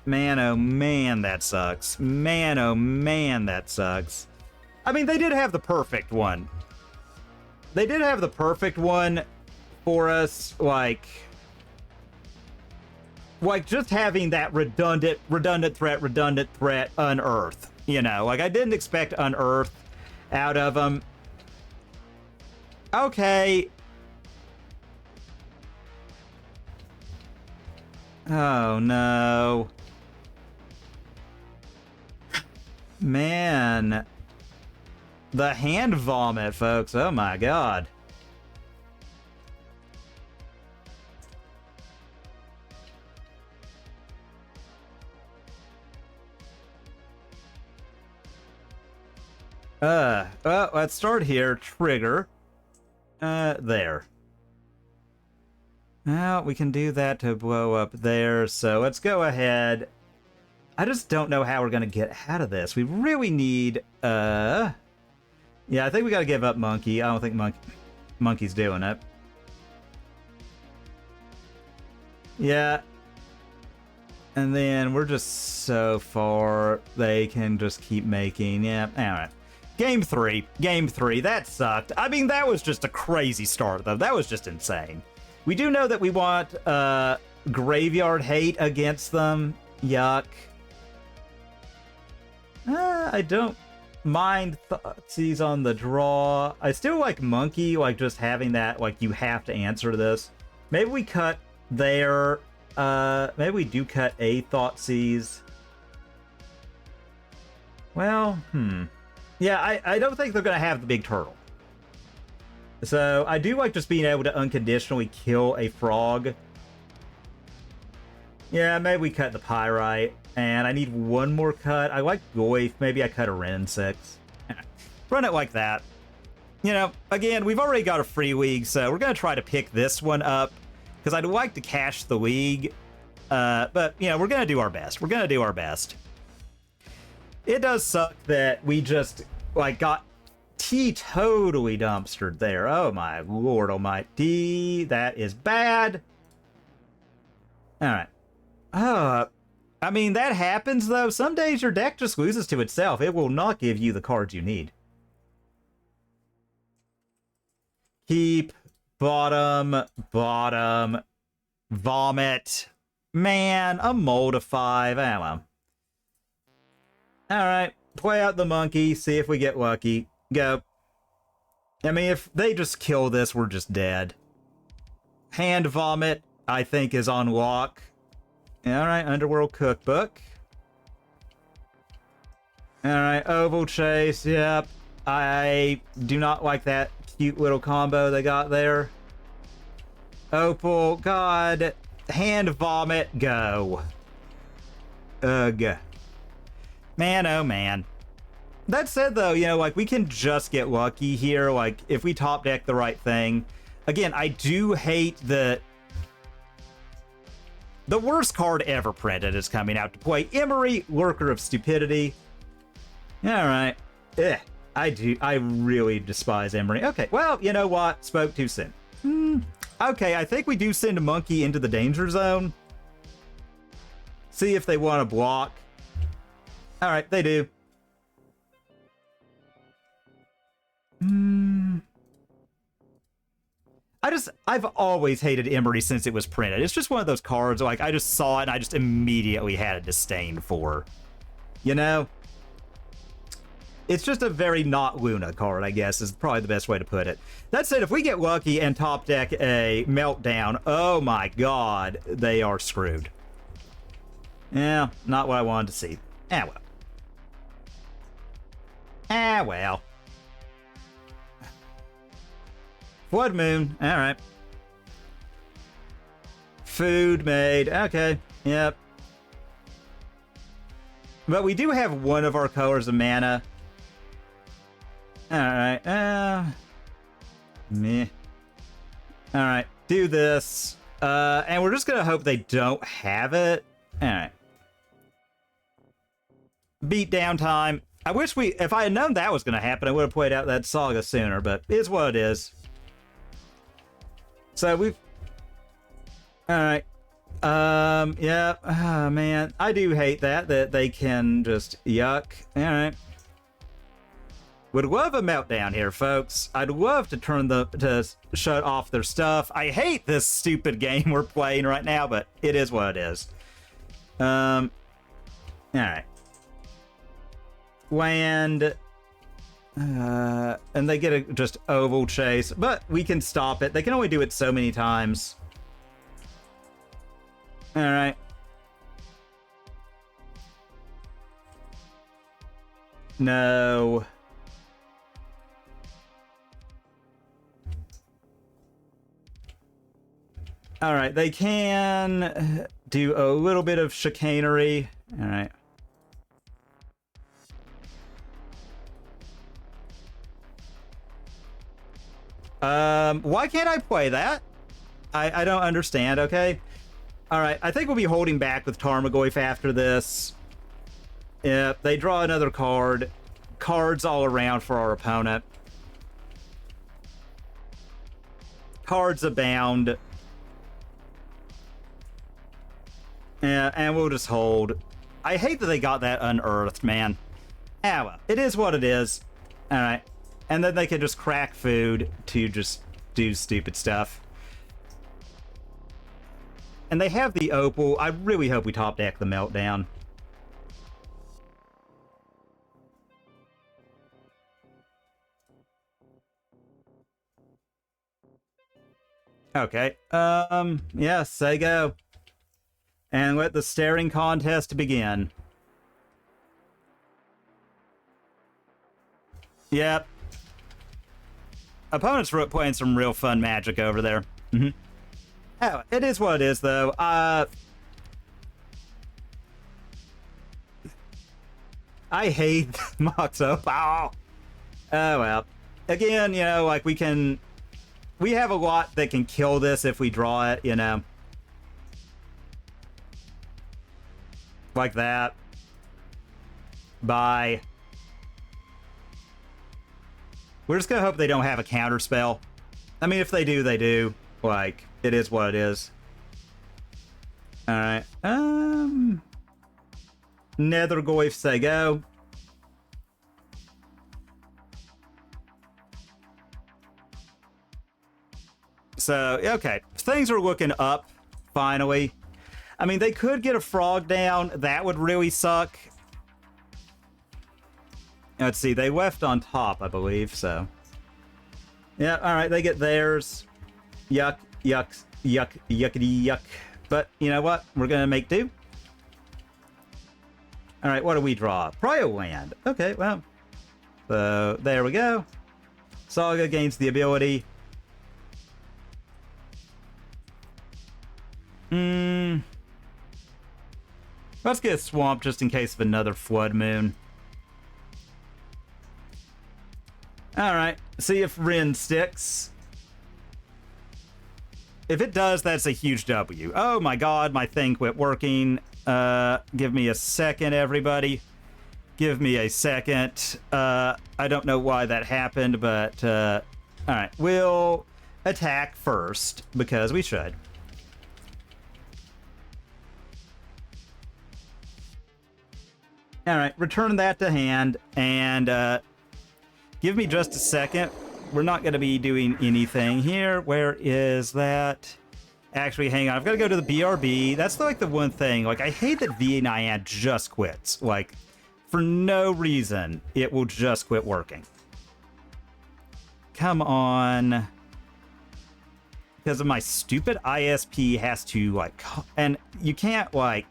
Man, oh man, that sucks. Man, oh man, that sucks. I mean, they did have the perfect one. They did have the perfect one for us, like just having that redundant threat unearth. You know, like I didn't expect unearth out of them. Okay. Oh no. Man. The hand vomit, folks. Oh my god. Well, let's start here. Trigger. There. Well, we can do that to blow up there, so let's go ahead. I just don't know how we're gonna get out of this. We really need, yeah, I think we gotta give up Monkey. I don't think Monkey's doing it. Yeah. And then we're just so far they can just keep making. Yeah, alright. Game 3. Game 3. That sucked. I mean, that was just a crazy start, though. That was just insane. We do know that we want Graveyard Hate against them. Yuck. I don't mind Thoughtseize on the draw. I still like Monkey, like just having that, like you have to answer this. Maybe we cut there. Maybe we do cut a Thoughtseize. Well, yeah, I don't think they're gonna have the big turtle. So I do like just being able to unconditionally kill a frog. Yeah, maybe we cut the Pyrite. And I need one more cut. I like Goyf. Maybe I cut a Ren 6. Run it like that. You know, again, we've already got a free league, so we're going to try to pick this one up. Because I'd like to cash the league. But, you know, we're going to do our best. We're going to do our best. It does suck that we just, like, got totally dumpstered there. Oh, my lord almighty. That is bad. Alright. I mean, that happens, though. Some days your deck just loses to itself. It will not give you the cards you need. Keep, bottom, vomit. Man, a mold of 5. I don't know. Alright, play out the monkey, see if we get lucky. Go. I mean, if they just kill this, we're just dead. Hand vomit, I think, is on lock. Alright, Underworld Cookbook. Alright, Oval Chase, yep. I do not like that cute little combo they got there. Opal, god. Hand vomit, go. Ugh. Man, oh man. That said, though, you know, like, we can just get lucky here, like, if we top deck the right thing. Again, I do hate the worst card ever printed is coming out to play. Emery, Lurker of Stupidity. Alright. I really despise Emery. Okay, well, you know what? Spoke too soon. Okay, I think we do send a monkey into the danger zone. See if they want to block. All right, they do. I've always hated Emery since it was printed. It's just one of those cards, like, I just saw it and I just immediately had a disdain for. You know? It's just a very not Luna card, I guess, is probably the best way to put it. That said, if we get lucky and top deck a Meltdown, oh my god, they are screwed. Yeah, not what I wanted to see. Ah, well. Ah, well. Blood Moon, alright. Food made, okay, yep. But we do have one of our colors of mana. Alright, meh. Alright, do this. And we're just gonna hope they don't have it. Alright. Beat down time. I wish if I had known that was gonna happen, I would have played out that Saga sooner, but it's what it is. So we've... Alright. Yeah. Oh, man. I do hate that they can just... Yuck. Alright. Would love a meltdown here, folks. I'd love to to shut off their stuff. I hate this stupid game we're playing right now, but it is what it is. Alright. Land... and they get a just oval chase, but we can stop it. They can only do it so many times. Alright. No. Alright, they can do a little bit of chicanery. Alright. Why can't I play that? I don't understand, okay? Alright, I think we'll be holding back with Tarmogoyf after this. Yeah, they draw another card. Cards all around for our opponent. Cards abound. Yeah, and we'll just hold. I hate that they got that unearthed, man. Ah, well, it is what it is. Alright. And then they can just crack food to just do stupid stuff. And they have the Opal. I really hope we top deck the Meltdown. Okay. Yeah, say go. And let the staring contest begin. Yep. Opponents were playing some real fun Magic over there. Oh, it is what it is, though. I hate Moxo. Oh, well. Again, you know, like, we have a lot that can kill this if we draw it, you know. Like that. Bye. We're just gonna hope they don't have a counter spell. I mean, if they do, they do. Like, it is what it is. Alright. Nethergoyf, say go. So, okay. Things are looking up, finally. I mean, they could get a frog down. That would really suck. Let's see, they left on top, I believe, so. Yeah, alright, they get theirs. Yuck, yuck, yuck, yuckity yuck. But, you know what? We're gonna make do. Alright, what do we draw? Probably a land. Okay, well. So, there we go. Saga gains the ability. Let's get a swamp just in case of another Flood Moon. Alright, see if Rin sticks. If it does, that's a huge W. Oh my god, my thing quit working. Give me a second, everybody. Give me a second. I don't know why that happened, but all right, we'll attack first because we should. All right, return that to hand and give me just a second. We're not going to be doing anything here. Where is that? Actually, hang on. I've got to go to the BRB. That's like the one thing. Like, I hate that Hyenid just quits. Like, for no reason, it will just quit working. Come on. Because of my stupid ISP has to, like... And you can't, like...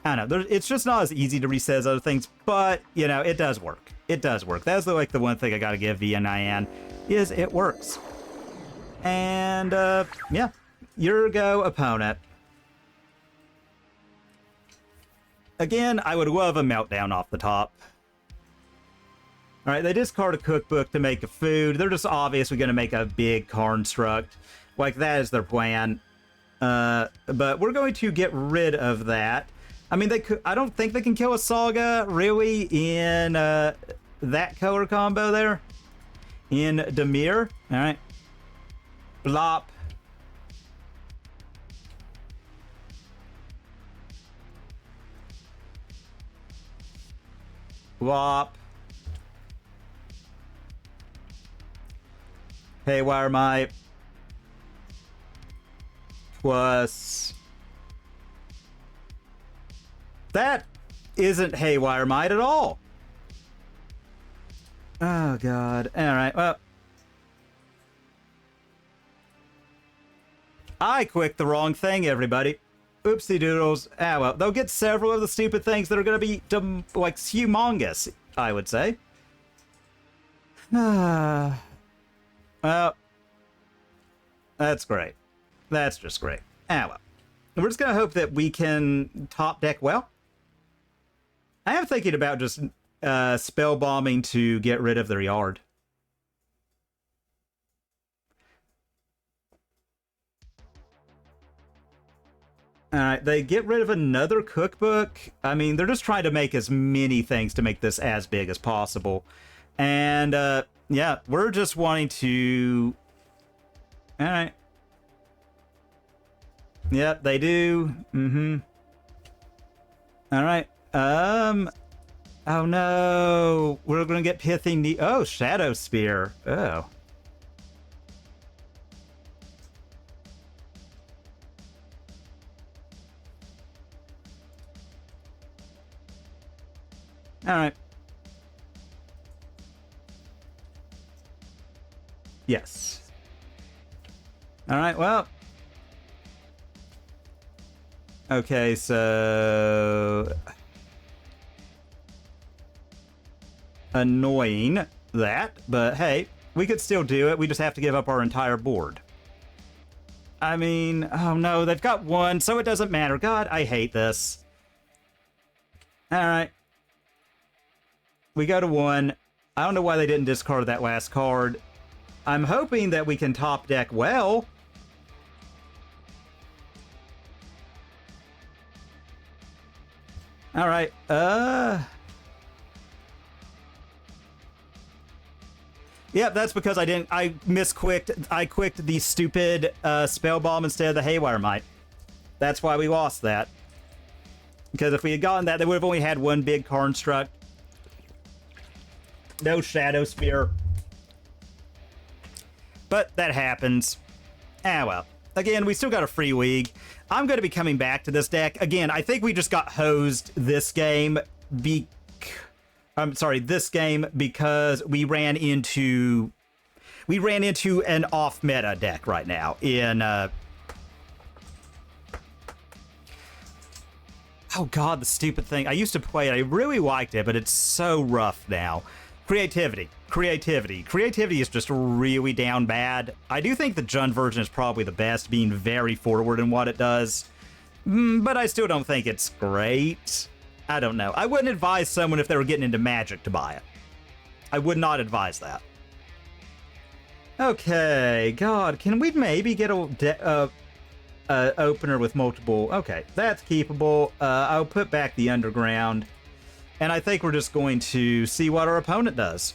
I don't know. It's just not as easy to reset as other things. But, you know, it does work. It does work. That's like the one thing I got to give Hyenid is it works. And, yeah. Your go, opponent. Again, I would love a meltdown off the top. All right, they discard a cookbook to make a food. They're just obviously going to make a big construct. Like, that is their plan. But we're going to get rid of that. I mean, they could. I don't think they can kill a Saga, really, in that color combo there. In Demir. All right. Blop. Wop. Haywire Might. Plus... That isn't Haywire Might at all. Oh, God. Alright, well... I clicked the wrong thing, everybody. Oopsie doodles. Ah, well, they'll get several of the stupid things that are going to be, like, humongous, I would say. Well, that's great. That's just great. Ah, well. We're just going to hope that we can top deck well. I am thinking about just spell bombing to get rid of their yard. Alright, they get rid of another cookbook. I mean, they're just trying to make as many things to make this as big as possible. And, yeah, we're just wanting to... Alright. Yep, they do. Mm-hmm. Alright. Oh, no. We're gonna get Pithy... Oh, Shadow Spear. Oh. All right. Yes. All right, well. Okay, so... Annoying, that, but hey, we could still do it. We just have to give up our entire board. I mean, oh no, they've got one, so it doesn't matter. God, I hate this. All right. We go to 1. I don't know why they didn't discard that last card. I'm hoping that we can top deck well. All right. Yep, that's because I misquicked. I quicked the stupid spell bomb instead of the Haywire Might. That's why we lost that. Because if we had gotten that, they would have only had one big construct. No Shadow Spear. But that happens. Ah, well. Again, we still got a free league. I'm going to be coming back to this deck. Again, I think we just got hosed this game. This game because we ran into an off-meta deck right now in... Oh, God, the stupid thing. I used to play it. I really liked it, but it's so rough now. Creativity. Creativity is just really down bad. I do think the Jund version is probably the best, being very forward in what it does. But I still don't think it's great. I don't know. I wouldn't advise someone if they were getting into Magic to buy it. I would not advise that. Okay, God, can we maybe get a opener with multiple... Okay, that's keepable. I'll put back the Underground. And I think we're just going to see what our opponent does.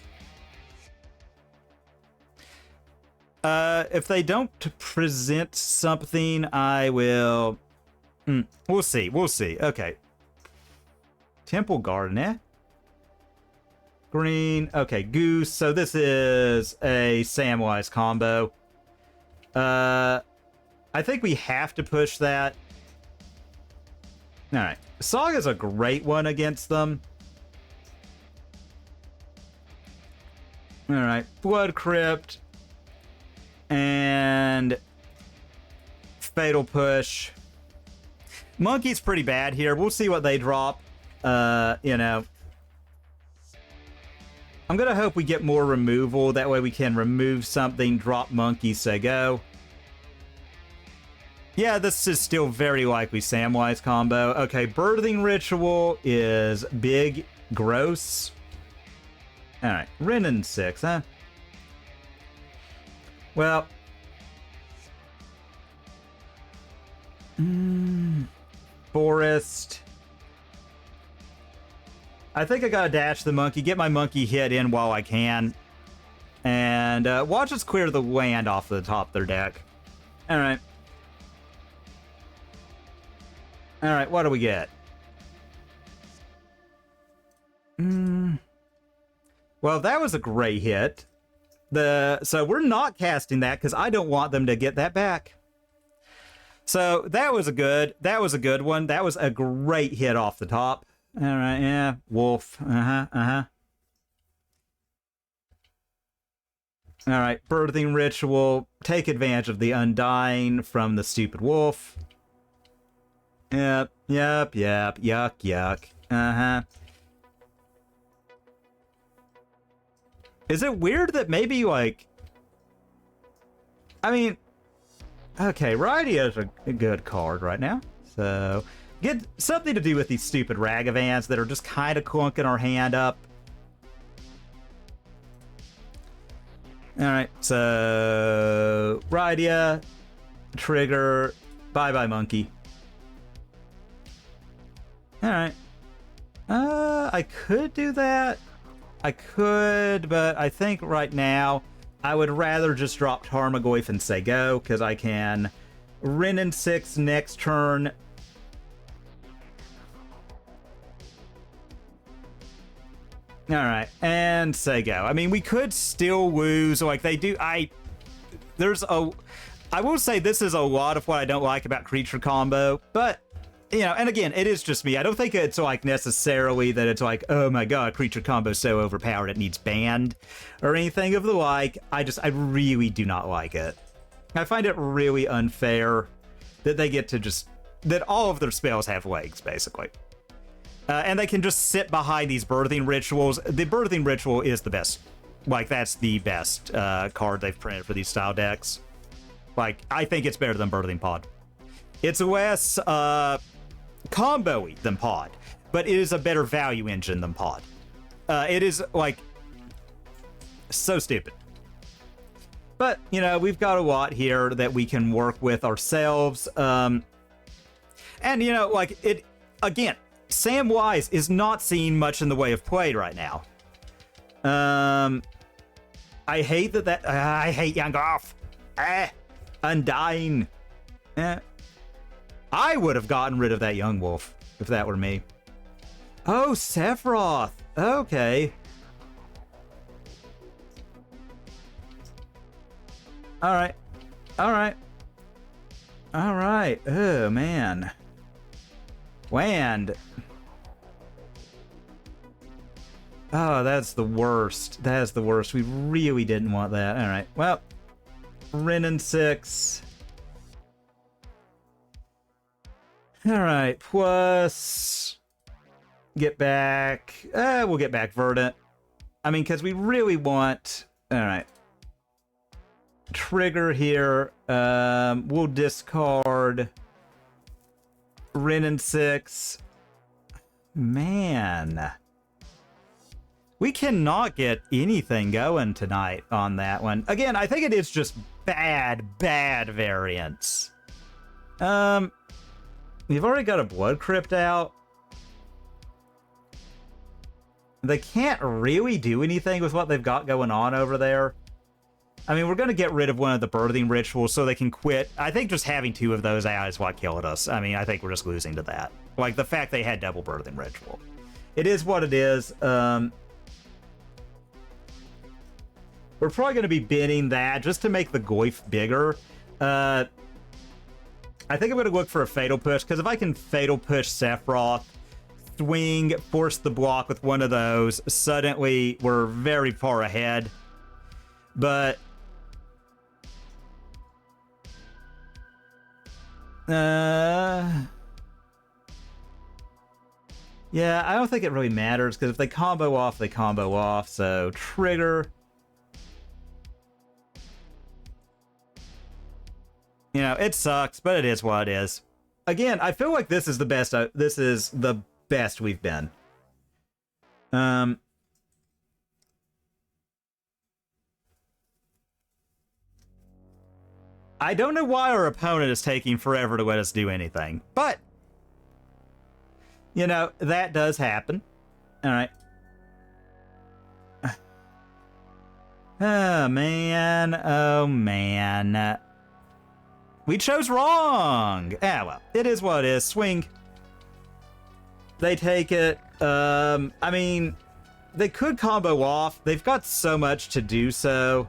If they don't present something, I will... we'll see. We'll see. Okay. Temple Garden, eh? Green. Okay, Goose. So this is a Samwise combo. I think we have to push that. Alright. Saga's a great one against them. Alright. Blood Crypt. And Fatal Push. Monkey's pretty bad here. We'll see what they drop. You know. I'm gonna hope we get more removal. That way we can remove something, drop Monkey, say go. Yeah, this is still very likely Samwise combo. Okay, Birthing Ritual is big, gross. Alright, Renin 6, huh? Well. Forest. I think I gotta dash the monkey, get my monkey hit in while I can. And watch us clear the land off the top of their deck. Alright. Alright, what do we get? Well, that was a great hit. So we're not casting that because I don't want them to get that back. So that was a good one. That was a great hit off the top. Alright, yeah. Wolf. Alright, Birthing Ritual. Take advantage of the Undying from the stupid wolf. Yep. Yuck. Is it weird that maybe, like... I mean... Okay, Rydia is a good card right now. So... Get something to do with these stupid Ragavans that are just kind of clunking our hand up. Alright, so... Rydia. Trigger. Bye-bye, monkey. Alright. I could do that. I could, but I think right now I would rather just drop Tarmogoyf and say go, because I can Renin 6 next turn. Alright, and say go. I mean, we could still lose, like they do. I will say this is a lot of what I don't like about creature combo, but you know, and again, it is just me. I don't think it's like necessarily that it's like, oh my god, creature combo's so overpowered it needs banned or anything of the like. I really do not like it. I find it really unfair that they get to just, that all of their spells have legs, basically. And they can just sit behind these Birthing Rituals. The Birthing Ritual is the best. Like, that's the best card they've printed for these style decks. Like, I think it's better than Birthing Pod. It's less combo-y than Pod, but it is a better value engine than Pod. It is, like, so stupid. But, you know, we've got a lot here that we can work with ourselves. And, you know, like, it, again, Samwise is not seeing much in the way of play right now. I hate that I hate Yangoff. Undying. I would have gotten rid of that young wolf if that were me. Oh, Sephiroth. Okay. Alright. Alright. Alright. Oh, man. Land. Oh, that's the worst. That is the worst. We really didn't want that. Alright. Well, Renin 6. Alright. Plus... Get back... we'll get back Verdant. I mean, because we really want... Alright. Trigger here. We'll discard... Renin 6. Man. We cannot get anything going tonight on that one. Again, I think it is just bad variants. We've already got a Blood Crypt out. They can't really do anything with what they've got going on over there. I mean, we're going to get rid of one of the birthing rituals so they can quit. I think just having 2 of those out is what killed us. I mean, I think we're just losing to that. Like, the fact they had double birthing ritual. It is what it is. We're probably going to be binning that just to make the Goyf bigger. I think I'm going to look for a Fatal Push, because if I can Fatal Push Sephiroth, swing, force the block with one of those, suddenly we're very far ahead. But yeah, I don't think it really matters, because if they combo off, they combo off. So trigger. You know, it sucks, but it is what it is. Again, I feel like this is the best. This is the best we've been. I don't know why our opponent is taking forever to let us do anything, but you know, that does happen. All right. Oh man. Oh man. We chose wrong. Ah, well, it is what it is. Swing. They take it. I mean, they could combo off. They've got so much to do so.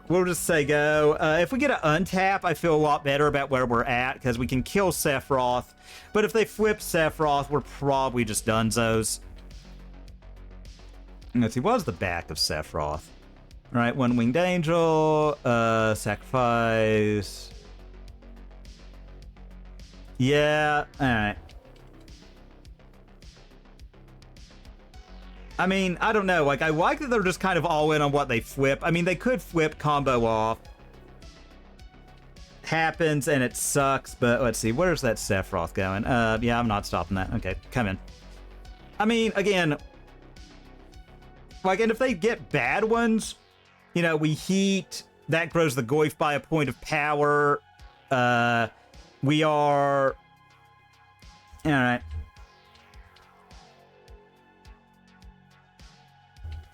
We'll just say go. If we get an untap, I feel a lot better about where we're at, because we can kill Sephiroth. But if they flip Sephiroth, we're probably just dunzos. Let's see, what was the back of Sephiroth? All right, One Winged Angel, sacrifice. Yeah, all right. I mean, I don't know. Like, I like that they're just kind of all in on what they flip. I mean, they could flip combo off. Happens, and it sucks, but let's see. Where's that Sephiroth going? Yeah, I'm not stopping that. Okay, come in. I mean, again, like, and if they get bad ones, you know, we heat. That grows the Goyf by a point of power. We are... All right.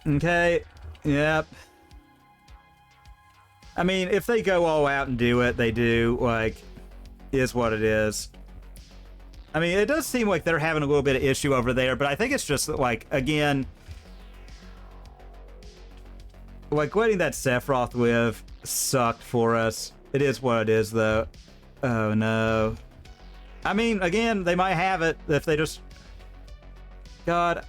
Okay, yep. I mean, if they go all out and do it, they do, like, is what it is. I mean, it does seem like they're having a little bit of issue over there, but I think it's just, like, again, like, letting that Sephiroth live sucked for us. It is what it is, though. Oh, no. I mean, again, they might have it if they just... God...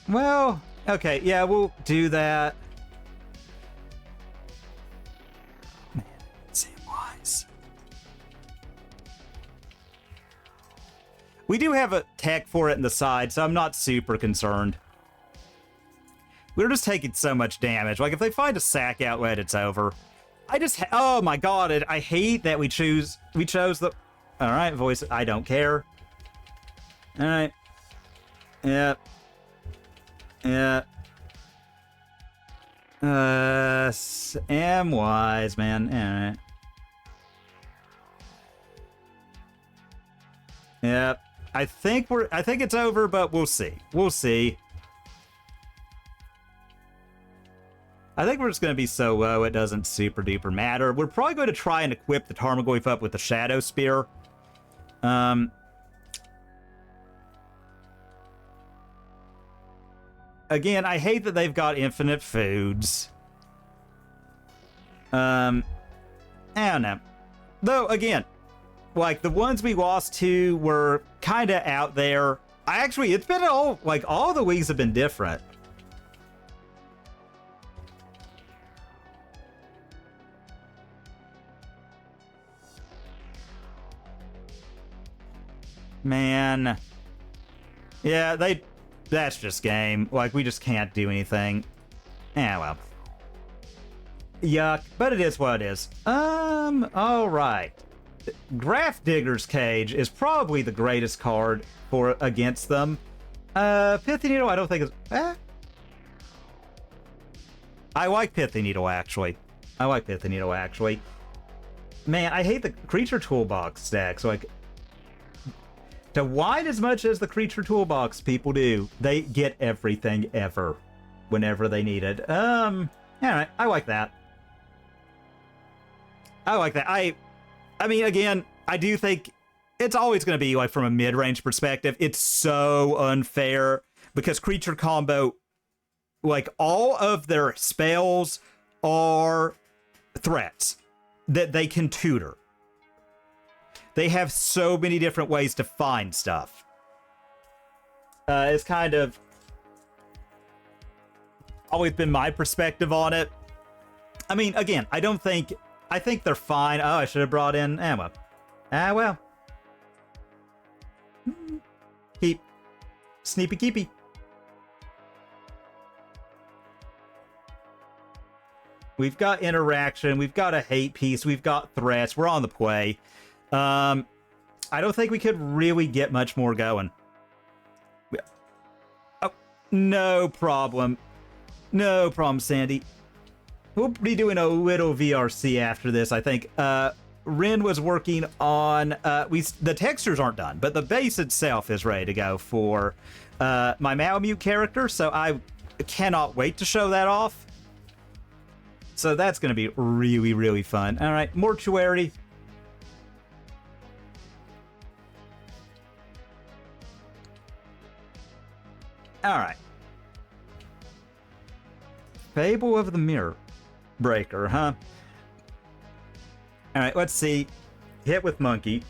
Well, okay, yeah, we'll do that. Man, Samwise. We do have a tech for it in the side, so I'm not super concerned. We're just taking so much damage. Like, if they find a sack outlet, it's over. I just... oh, my God, I hate that we chose the... Alright, voice... I don't care. Alright. Yep. Yeah. Samwise, man. Alright. Yep. I think it's over, but we'll see. We'll see. I think we're just going to be so low it doesn't super duper matter. We're probably going to try and equip the Tarmogoyf up with the Shadow Spear. Again, I hate that they've got infinite foods. I don't know. Though, again, like, the ones we lost to were kind of out there. It's been all the leagues have been different. Man. Yeah, that's just game. Like, we just can't do anything. Yeah, well. Yuck. But it is what it is. Alright. Graph Digger's Cage is probably the greatest card against them. Pithy Needle, I don't think is... I like Pithy Needle, actually. Man, I hate the creature toolbox stacks. Like, To whine as much as the creature toolbox people do. They get everything ever. Whenever they need it. Alright, I like that. I like that. I mean, again, I do think it's always going to be, like, from a mid-range perspective, it's so unfair because creature combo, like, all of their spells are threats that they can tutor. They have so many different ways to find stuff. It's kind of always been my perspective on it. I mean, again, I think they're fine. Oh, I should have brought in ammo. Well. Keep. Sneepy keepy. We've got interaction. We've got a hate piece. We've got threats. We're on the play. I don't think we could really get much more going. Oh, no problem. No problem, Sandy. We'll be doing a little VRC after this, I think. Ren was working on... the textures aren't done, but the base itself is ready to go for my Malamute character, so I cannot wait to show that off. So that's going to be really, really fun. All right, Mortuary. All right. Fable of the Mirror Breaker, huh? All right, let's see. Hit with Monkey.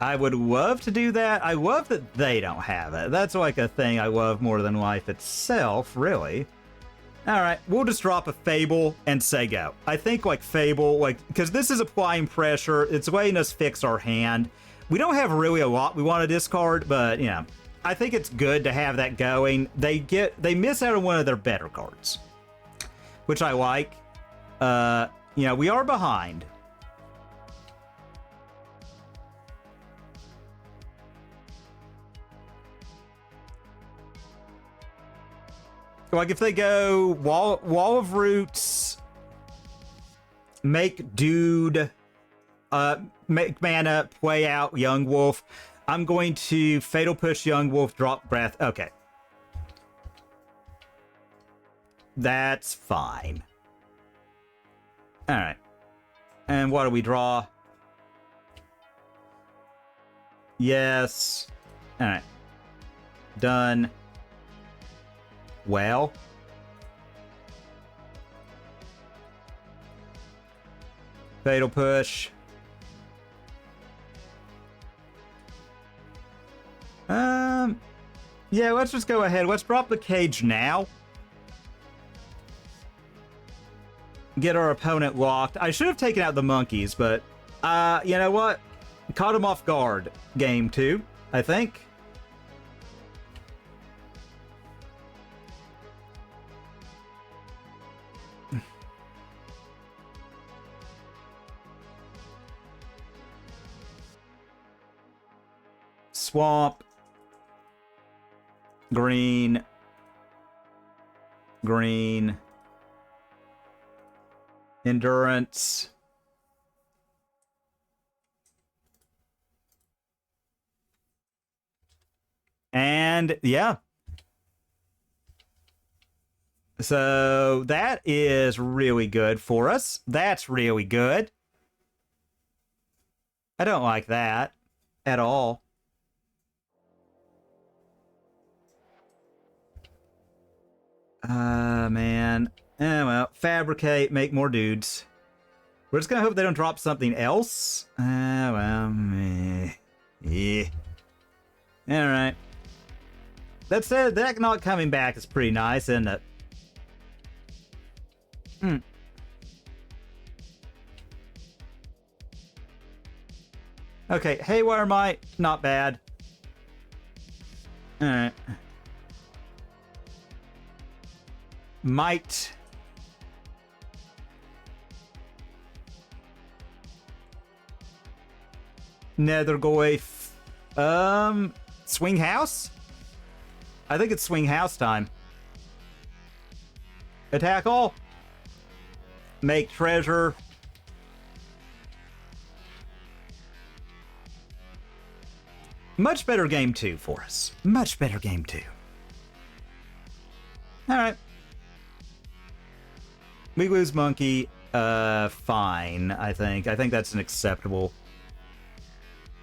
I would love to do that. I love that they don't have it. That's like a thing I love more than life itself, really. All right, we'll just drop a Fable and say go. I think like Fable, like, because this is applying pressure. It's letting us fix our hand. We don't have really a lot we want to discard, but, you know, I think it's good to have that going. They miss out on one of their better cards, which I like. You know, we are behind. Like, if they go Wall of Roots, make Dude, make mana, play out Young Wolf. I'm going to Fatal Push Young Wolf, drop Breath. Okay. That's fine. Alright. And what do we draw? Yes. Alright. Done. Well. Fatal Push. Yeah, let's just go ahead. Let's drop the cage now. Get our opponent locked. I should have taken out the monkeys, but, you know what? Caught him off guard. Game 2, I think. Swamp. Green. Green. Endurance. And yeah. So that is really good for us. That's really good. I don't like that at all. Man. Well, fabricate, make more dudes. We're just gonna hope they don't drop something else. Well, yeah. Alright. That said, that not coming back is pretty nice, isn't it? Okay, Haywire Might, not bad. Alright. Might. Nethergoyf. Swing House? I think it's Swing House time. Attack all. make treasure. Much better game 2 for us. Much better game 2. Alright. We lose monkey. Fine, I think. I think that's an acceptable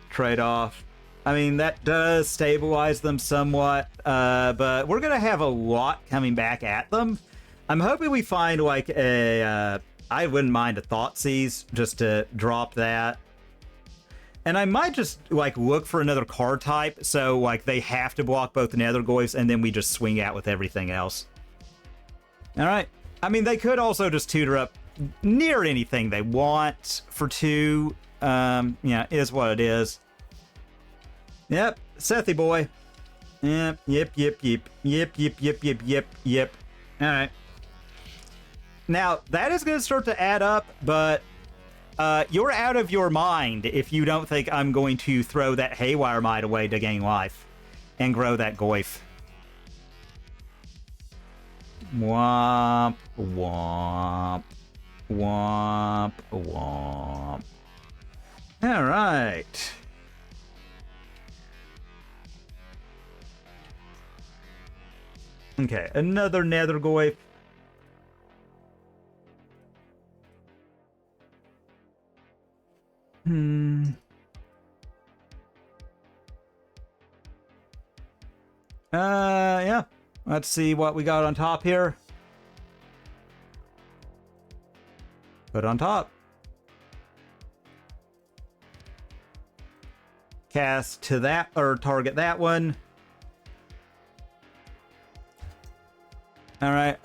trade-off. I mean, that does stabilize them somewhat, but we're going to have a lot coming back at them. I'm hoping we find, like, a... I wouldn't mind a Thoughtseize, just to drop that. And I might just, like, look for another card type, so, like, they have to block both the Nethergoyfs, and then we just swing out with everything else. Alright. I mean, they could also just tutor up near anything they want for 2. Yeah, is what it is. Yep, Sethy boy. Yep. Alright. Now, that is going to start to add up, but you're out of your mind if you don't think I'm going to throw that Haywire Might away to gain life and grow that Goyf. Womp, womp, womp, womp. Alright. Okay, another Nethergoyf. Yeah. Let's see what we got on top here. Put on top. Cast to that, or target that one. Alright,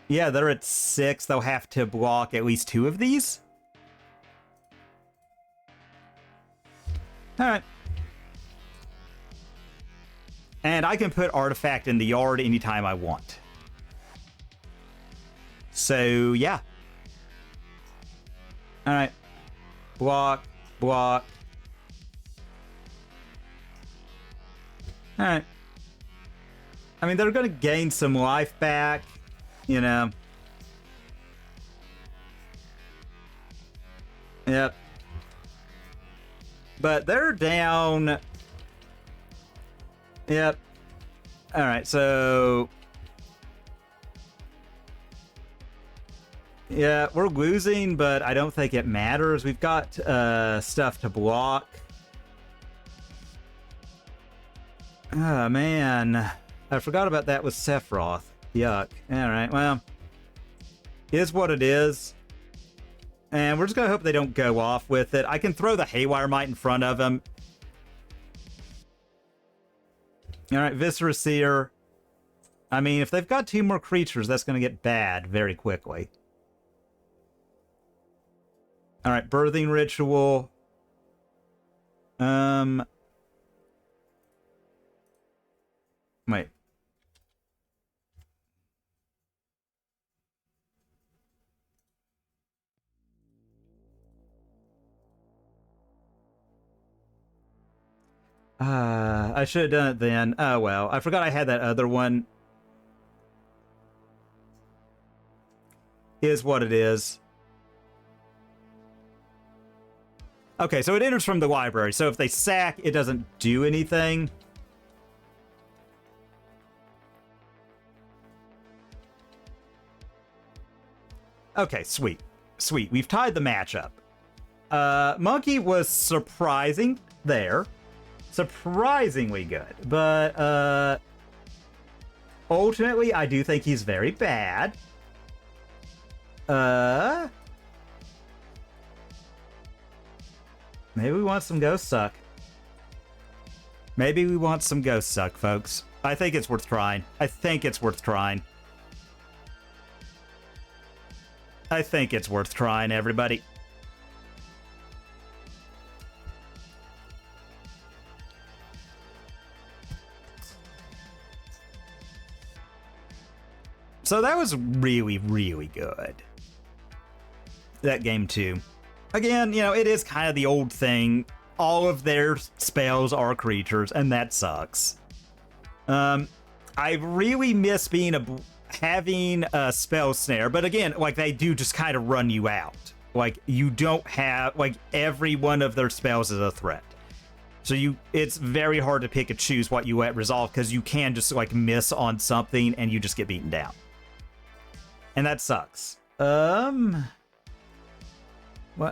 yeah, they're at 6. They'll have to block at least 2 of these. Alright. And I can put Artifact in the yard anytime I want. So, yeah. Alright. Block, block. Alright. I mean, they're going to gain some life back, you know. Yep. But they're down. Yep. Alright, so... Yeah, we're losing, but I don't think it matters. We've got stuff to block. Oh, man. I forgot about that with Sephiroth. Yuck. Alright, well. Is what it is. And we're just going to hope they don't go off with it. I can throw the Haywire Might in front of him. Alright, Viscera Seer. I mean, if they've got 2 more creatures, that's going to get bad very quickly. Alright, Birthing Ritual. Wait. I should have done it then. Oh, well. I forgot I had that other one. Is what it is. Okay, so it enters from the library. So if they sack, it doesn't do anything. Okay, sweet. Sweet. We've tied the matchup. Monkey was surprising there. Surprisingly good. But, ultimately, I do think he's very bad. Maybe we want some Ghost Suck. Maybe we want some Ghost Suck, folks. I think it's worth trying. I think it's worth trying. I think it's worth trying, everybody. So that was really, really good. That game, too. Again, you know, it is kind of the old thing. All of their spells are creatures, and that sucks. I really miss being having a spell snare, but again, like, they do just kind of run you out. Like, you don't have, like, every one of their spells is a threat. So it's very hard to pick and choose what you let resolve, because you can just, like, miss on something and you just get beaten down. And that sucks. What?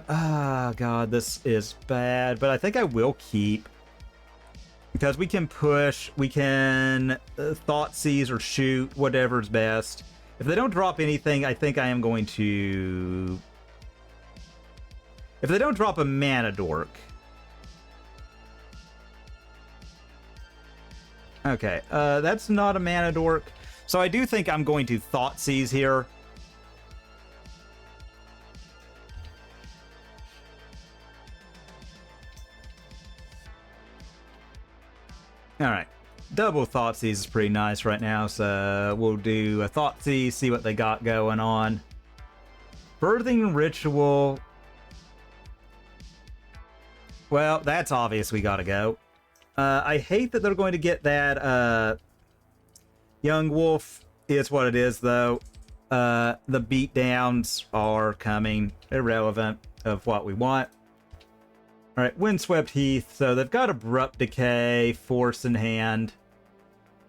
Ah, God, this is bad. But I think I will keep, because we can push, we can thought seize or shoot, whatever's best. If they don't drop anything, I think I am going to... If they don't drop a mana dork... Okay, that's not a mana dork. So I do think I'm going to thought seize here. Alright, double thought seize is pretty nice right now, so we'll do a thought seize, see what they got going on. Birthing ritual. Well, that's obvious we gotta go. I hate that they're going to get that, Young Wolf is what it is, though. The beatdowns are coming. Irrelevant of what we want. Alright, Windswept Heath. So they've got Abrupt Decay, Force in hand.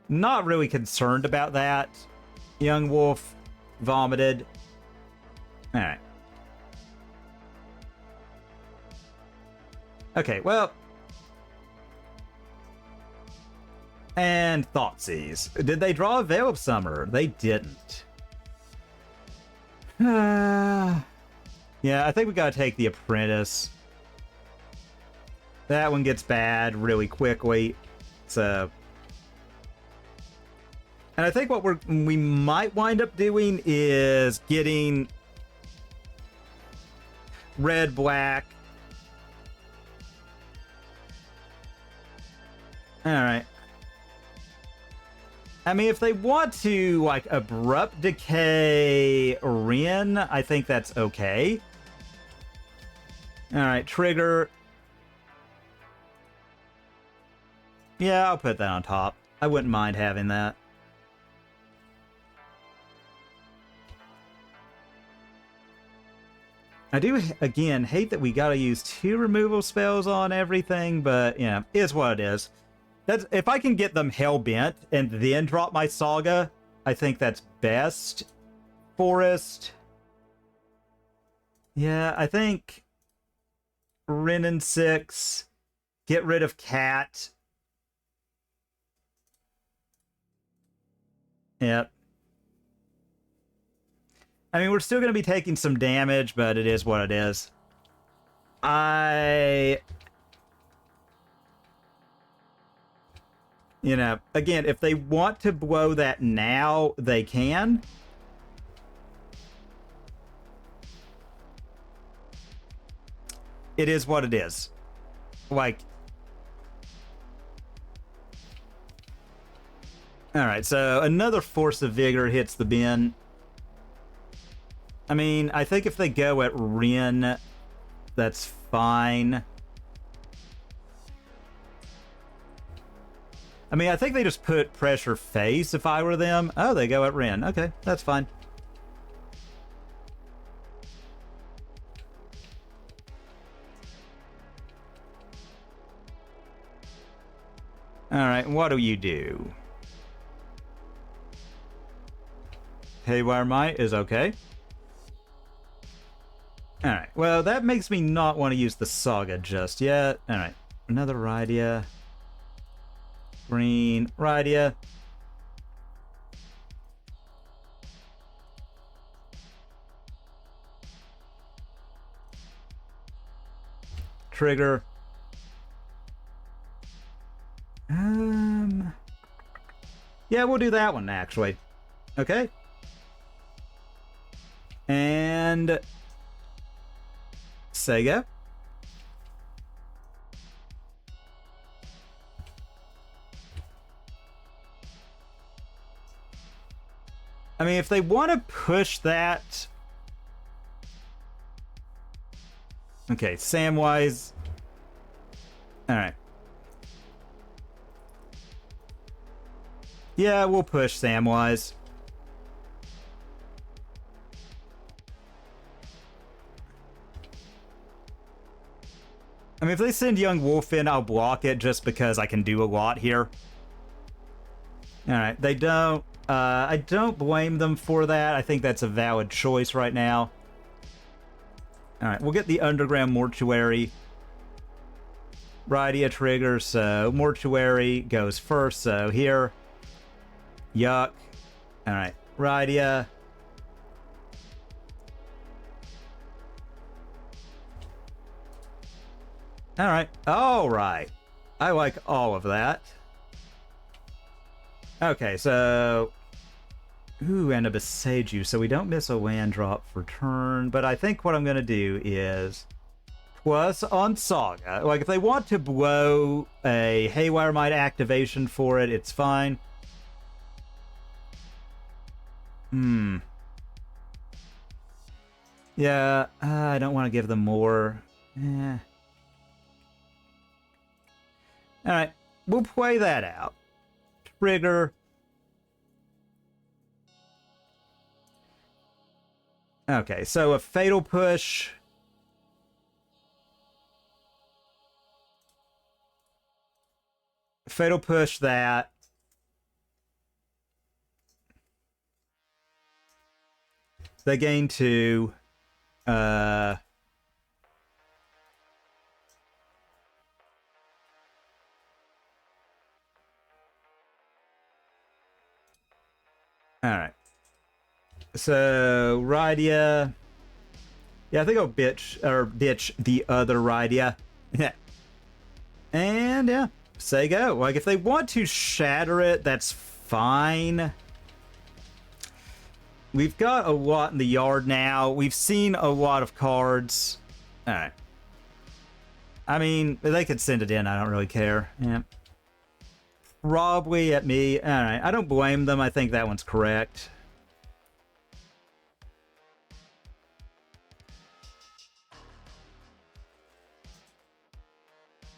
Not really concerned about that. Young Wolf vomited. Alright. Okay, well... And Thoughtseize. Did they draw a Veil of Summer? They didn't. Yeah, I think we gotta take the Apprentice. That one gets bad really quickly. So... And I think what we might wind up doing is getting... Red, black. Alright. I mean, if they want to, like, Abrupt Decay Rin, I think that's okay. Alright, Trigger. Yeah, I'll put that on top. I wouldn't mind having that. I do, again, hate that we gotta use 2 removal spells on everything, but, yeah, it's what it is. That's, if I can get them hell-bent and then drop my Saga, I think that's best. Forest. Yeah, I think Rin and 6. Get rid of Cat. Yep. I mean, we're still going to be taking some damage, but it is what it is. You know, again, if they want to blow that now, they can. It is what it is. Like... Alright, so another Force of Vigor hits the bin. I mean, I think if they go at Rin, that's fine. I mean, I think they just put Pressure Face if I were them. Oh, they go at Rin. Okay, that's fine. Alright, what do you do? Haywire Might is okay. Alright, well, that makes me not want to use the Saga just yet. Alright, another Rydia. Green, Rydia. Trigger. Yeah, we'll do that one, actually. Okay. And... Saga. I mean, if they want to push that... Okay, Samwise. Alright. Yeah, we'll push Samwise. I mean, if they send Young Wolf in, I'll block it just because I can do a lot here. Alright, they don't... I don't blame them for that. I think that's a valid choice right now. Alright, we'll get the Underground Mortuary. Rydia trigger, so Mortuary goes first, so here. Yuck. Alright, Rydia. Alright, alright. I like all of that. Okay, so... Ooh, and a Beseiju, so we don't miss a land drop for turn, but I think what I'm going to do is... Plus, on Saga, like, if they want to blow a Haywire Might activation for it, it's fine. Yeah, I don't want to give them more. Alright, we'll play that out. Trigger. Okay, so a Fatal Push. Fatal Push that. They gain 2. Alright. So, Rydia. Yeah, I think I'll ditch the other Rydia. Yeah. And, yeah, say go. Like, if they want to shatter it, that's fine. We've got a lot in the yard now. We've seen a lot of cards. Alright. I mean, they could send it in. I don't really care. Yeah. Probably at me. Alright, I don't blame them. I think that one's correct.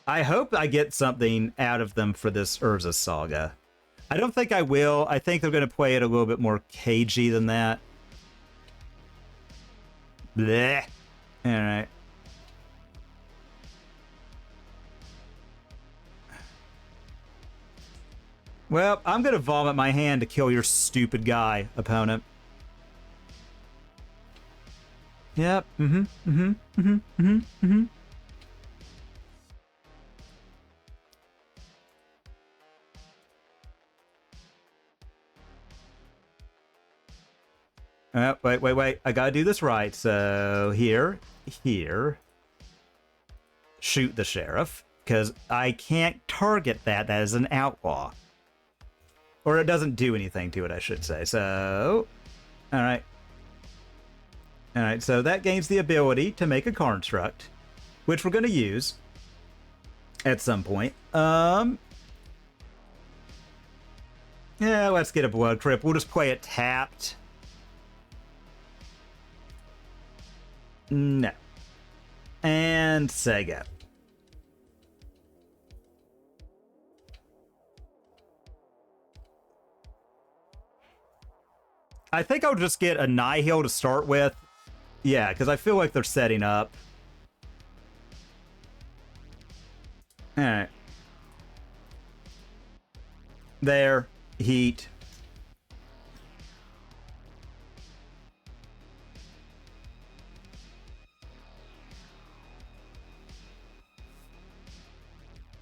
I hope I get something out of them for this Urza Saga. I don't think I will. I think they're going to play it a little bit more cagey than that. Blech. Alright. Well, I'm going to vomit my hand to kill your stupid guy, opponent. Yep. Wait. I gotta do this right. So, here. Shoot the sheriff. Because I can't target that. That is an outlaw. Or it doesn't do anything to it, I should say. So, alright. Alright, so that gains the ability to make a construct. Which we're gonna use. At some point. Yeah, let's get a Blood Crypt. We'll just play it tapped. No. And Saga. I think I'll just get a Nihil to start with. Yeah, because I feel like they're setting up. Alright. There. Heat.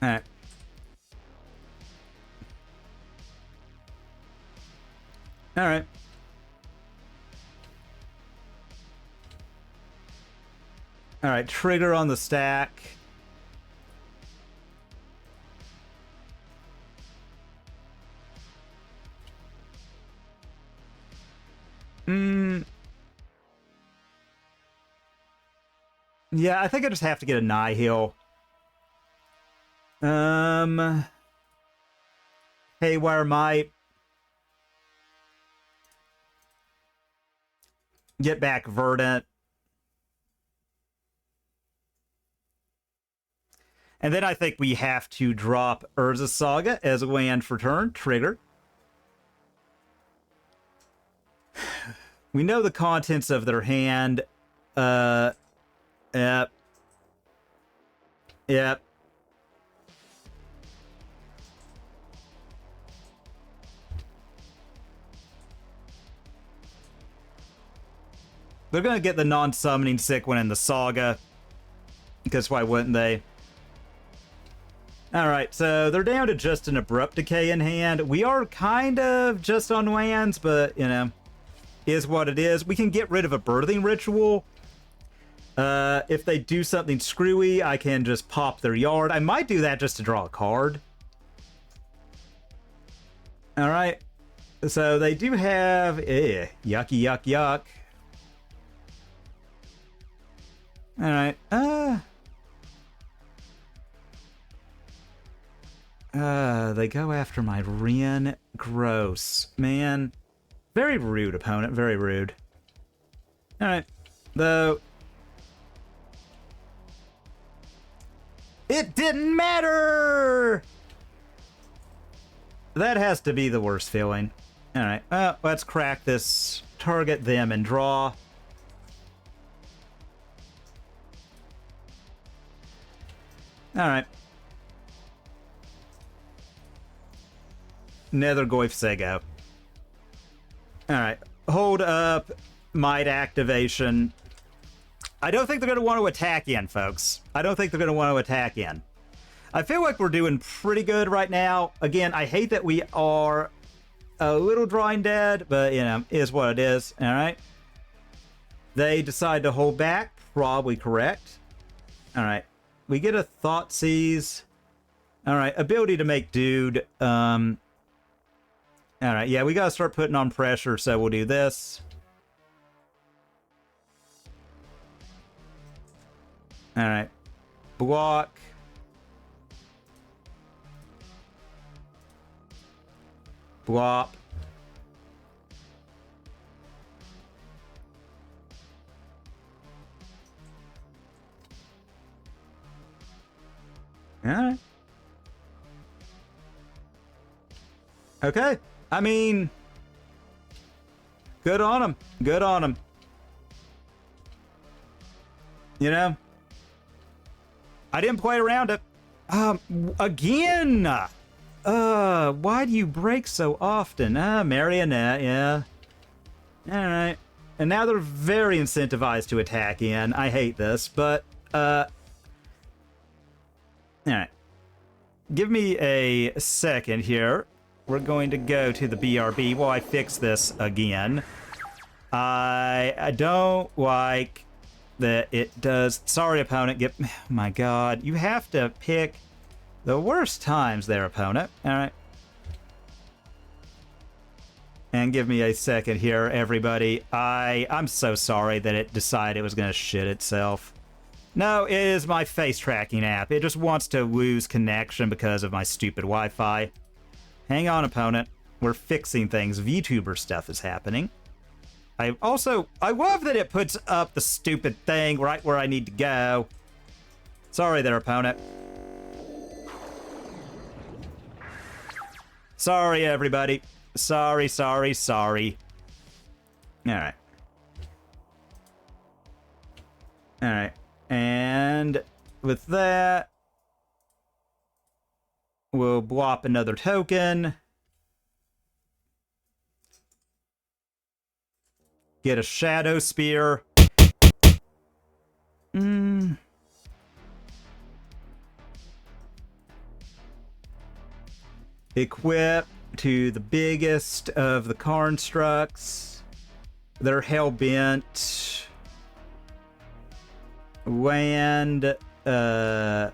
Alright. Alright. Alright, trigger on the stack. Yeah, I think I just have to get a Nihil. Haywire Might. Get back Verdant. And then I think we have to drop Urza Saga as a land for turn. Trigger. We know the contents of their hand. Yep. Yep. They're gonna get the non-summoning sick one in the Saga. Because why wouldn't they? Alright, so they're down to just an Abrupt Decay in hand. We are kind of just on lands, but, you know, is what it is. We can get rid of a Birthing Ritual. If they do something screwy, I can just pop their yard. I might do that just to draw a card. Alright, so they do have... yucky, yuck, yuck. Alright, they go after my Ren. Gross. Man. Very rude, opponent. Very rude. Alright. Though... it didn't matter! That has to be the worst feeling. Alright. Let's crack this. Target them and draw. Alright. Nethergoyf Sego. Alright. Hold up. Might activation. I don't think they're going to want to attack in, folks. I don't think they're going to want to attack in. I feel like we're doing pretty good right now. Again, I hate that we are a little drawing dead, but, you know, is what it is. Alright. They decide to hold back. Probably correct. Alright. We get a Thoughtseize. Alright. Ability to make dude. Alright, yeah, we gotta start putting on pressure, so we'll do this. Alright. Block. Blop. Alright. Okay. I mean, good on him. Good on him. You know? I didn't play around it. Again! Why do you break so often? Marionette, yeah. Alright. And now they're very incentivized to attack in. I hate this, but, alright. Give me a second here. We're going to go to the BRB while I fix this again. I don't like that it does... Sorry, opponent. Oh my god. You have to pick the worst times there, opponent. Alright. And give me a second here, everybody. I'm so sorry that it decided it was going to shit itself. No, it is my face tracking app. It just wants to lose connection because of my stupid Wi-Fi. Hang on, opponent. We're fixing things. VTuber stuff is happening. I love that it puts up the stupid thing right where I need to go. Sorry there, opponent. Sorry, everybody. Sorry, sorry, sorry. Alright. Alright. And with that, we'll blop another token. Get a Shadow Spear. Equip to the biggest of the constructs. They're hell-bent. Land, red,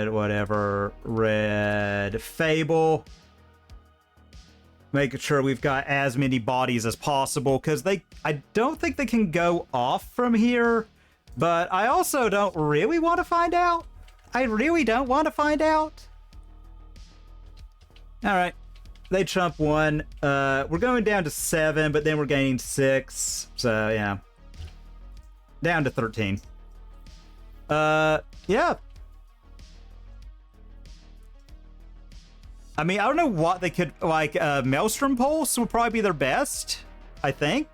whatever, red Fable. Making sure we've got as many bodies as possible, because I don't think they can go off from here, but I also don't really want to find out. I really don't want to find out. Alright, they chump one. We're going down to 7, but then we're gaining 6, so yeah. Down to 13. Yeah. I mean, I don't know what they could, like, Maelstrom Pulse would probably be their best, I think.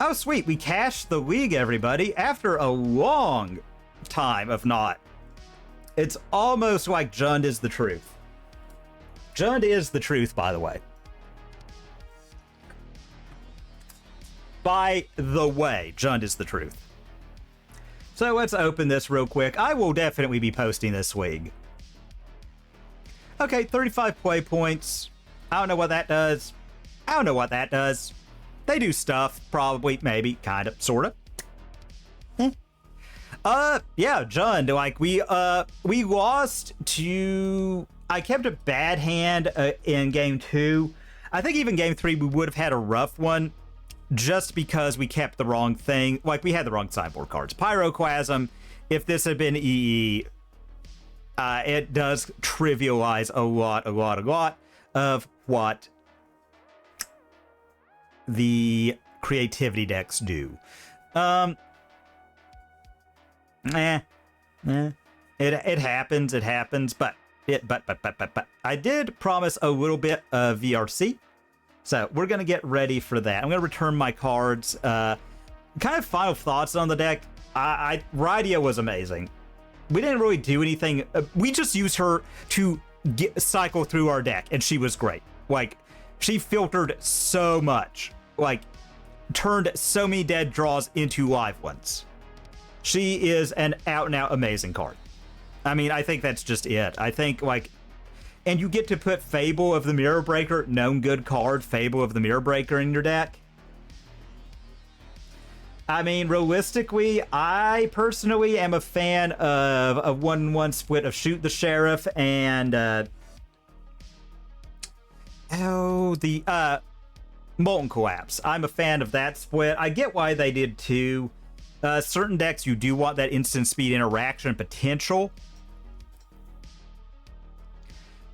Oh, sweet. We cashed the league, everybody, after a long time of not. It's almost like Jund is the truth. Jund is the truth, by the way. By the way, Jund is the truth. So let's open this real quick. I will definitely be posting this league. Okay, 35 play points. I don't know what that does. I don't know what that does. They do stuff, probably, maybe, kind of, sort of. Yeah, Jund, like, we lost to... I kept a bad hand in game 2. I think even game 3 we would have had a rough one, just because we kept the wrong thing. Like, we had the wrong sideboard cards. Pyroclasm, if this had been EE, it does trivialize a lot of what the creativity decks do. It happens, but I did promise a little bit of VRC, so we're gonna get ready for that. I'm gonna return my cards. Kind of final thoughts on the deck. Rydia was amazing. We didn't really do anything. We just used her to cycle through our deck, and she was great. Like, she filtered so much, like, turned so many dead draws into live ones. She is an out-and-out amazing card. I mean, I think that's just it. I think, like, and you get to put Fable of the Mirror Breaker, known good card, Fable of the Mirror Breaker in your deck. I mean, realistically, I personally am a fan of a 1-1 split of Shoot the Sheriff and, Molten Collapse. I'm a fan of that split. I get why they did too. Certain decks, you do want that instant speed interaction potential.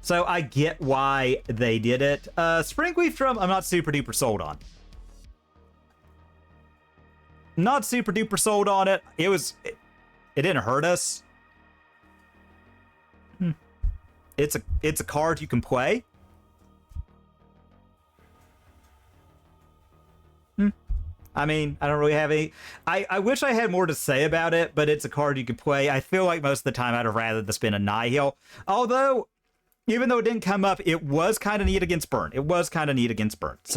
So I get why they did it. Springleaf Drum, I'm not super duper sold on. Not super duper sold on it. It didn't hurt us. It's a card you can play. I mean, I don't really have any... I wish I had more to say about it, but it's a card you could play. I feel like most of the time I'd have rather this been a Nihil. Although, even though it didn't come up, it was kind of neat against Burn. It was kind of neat against Burn. So,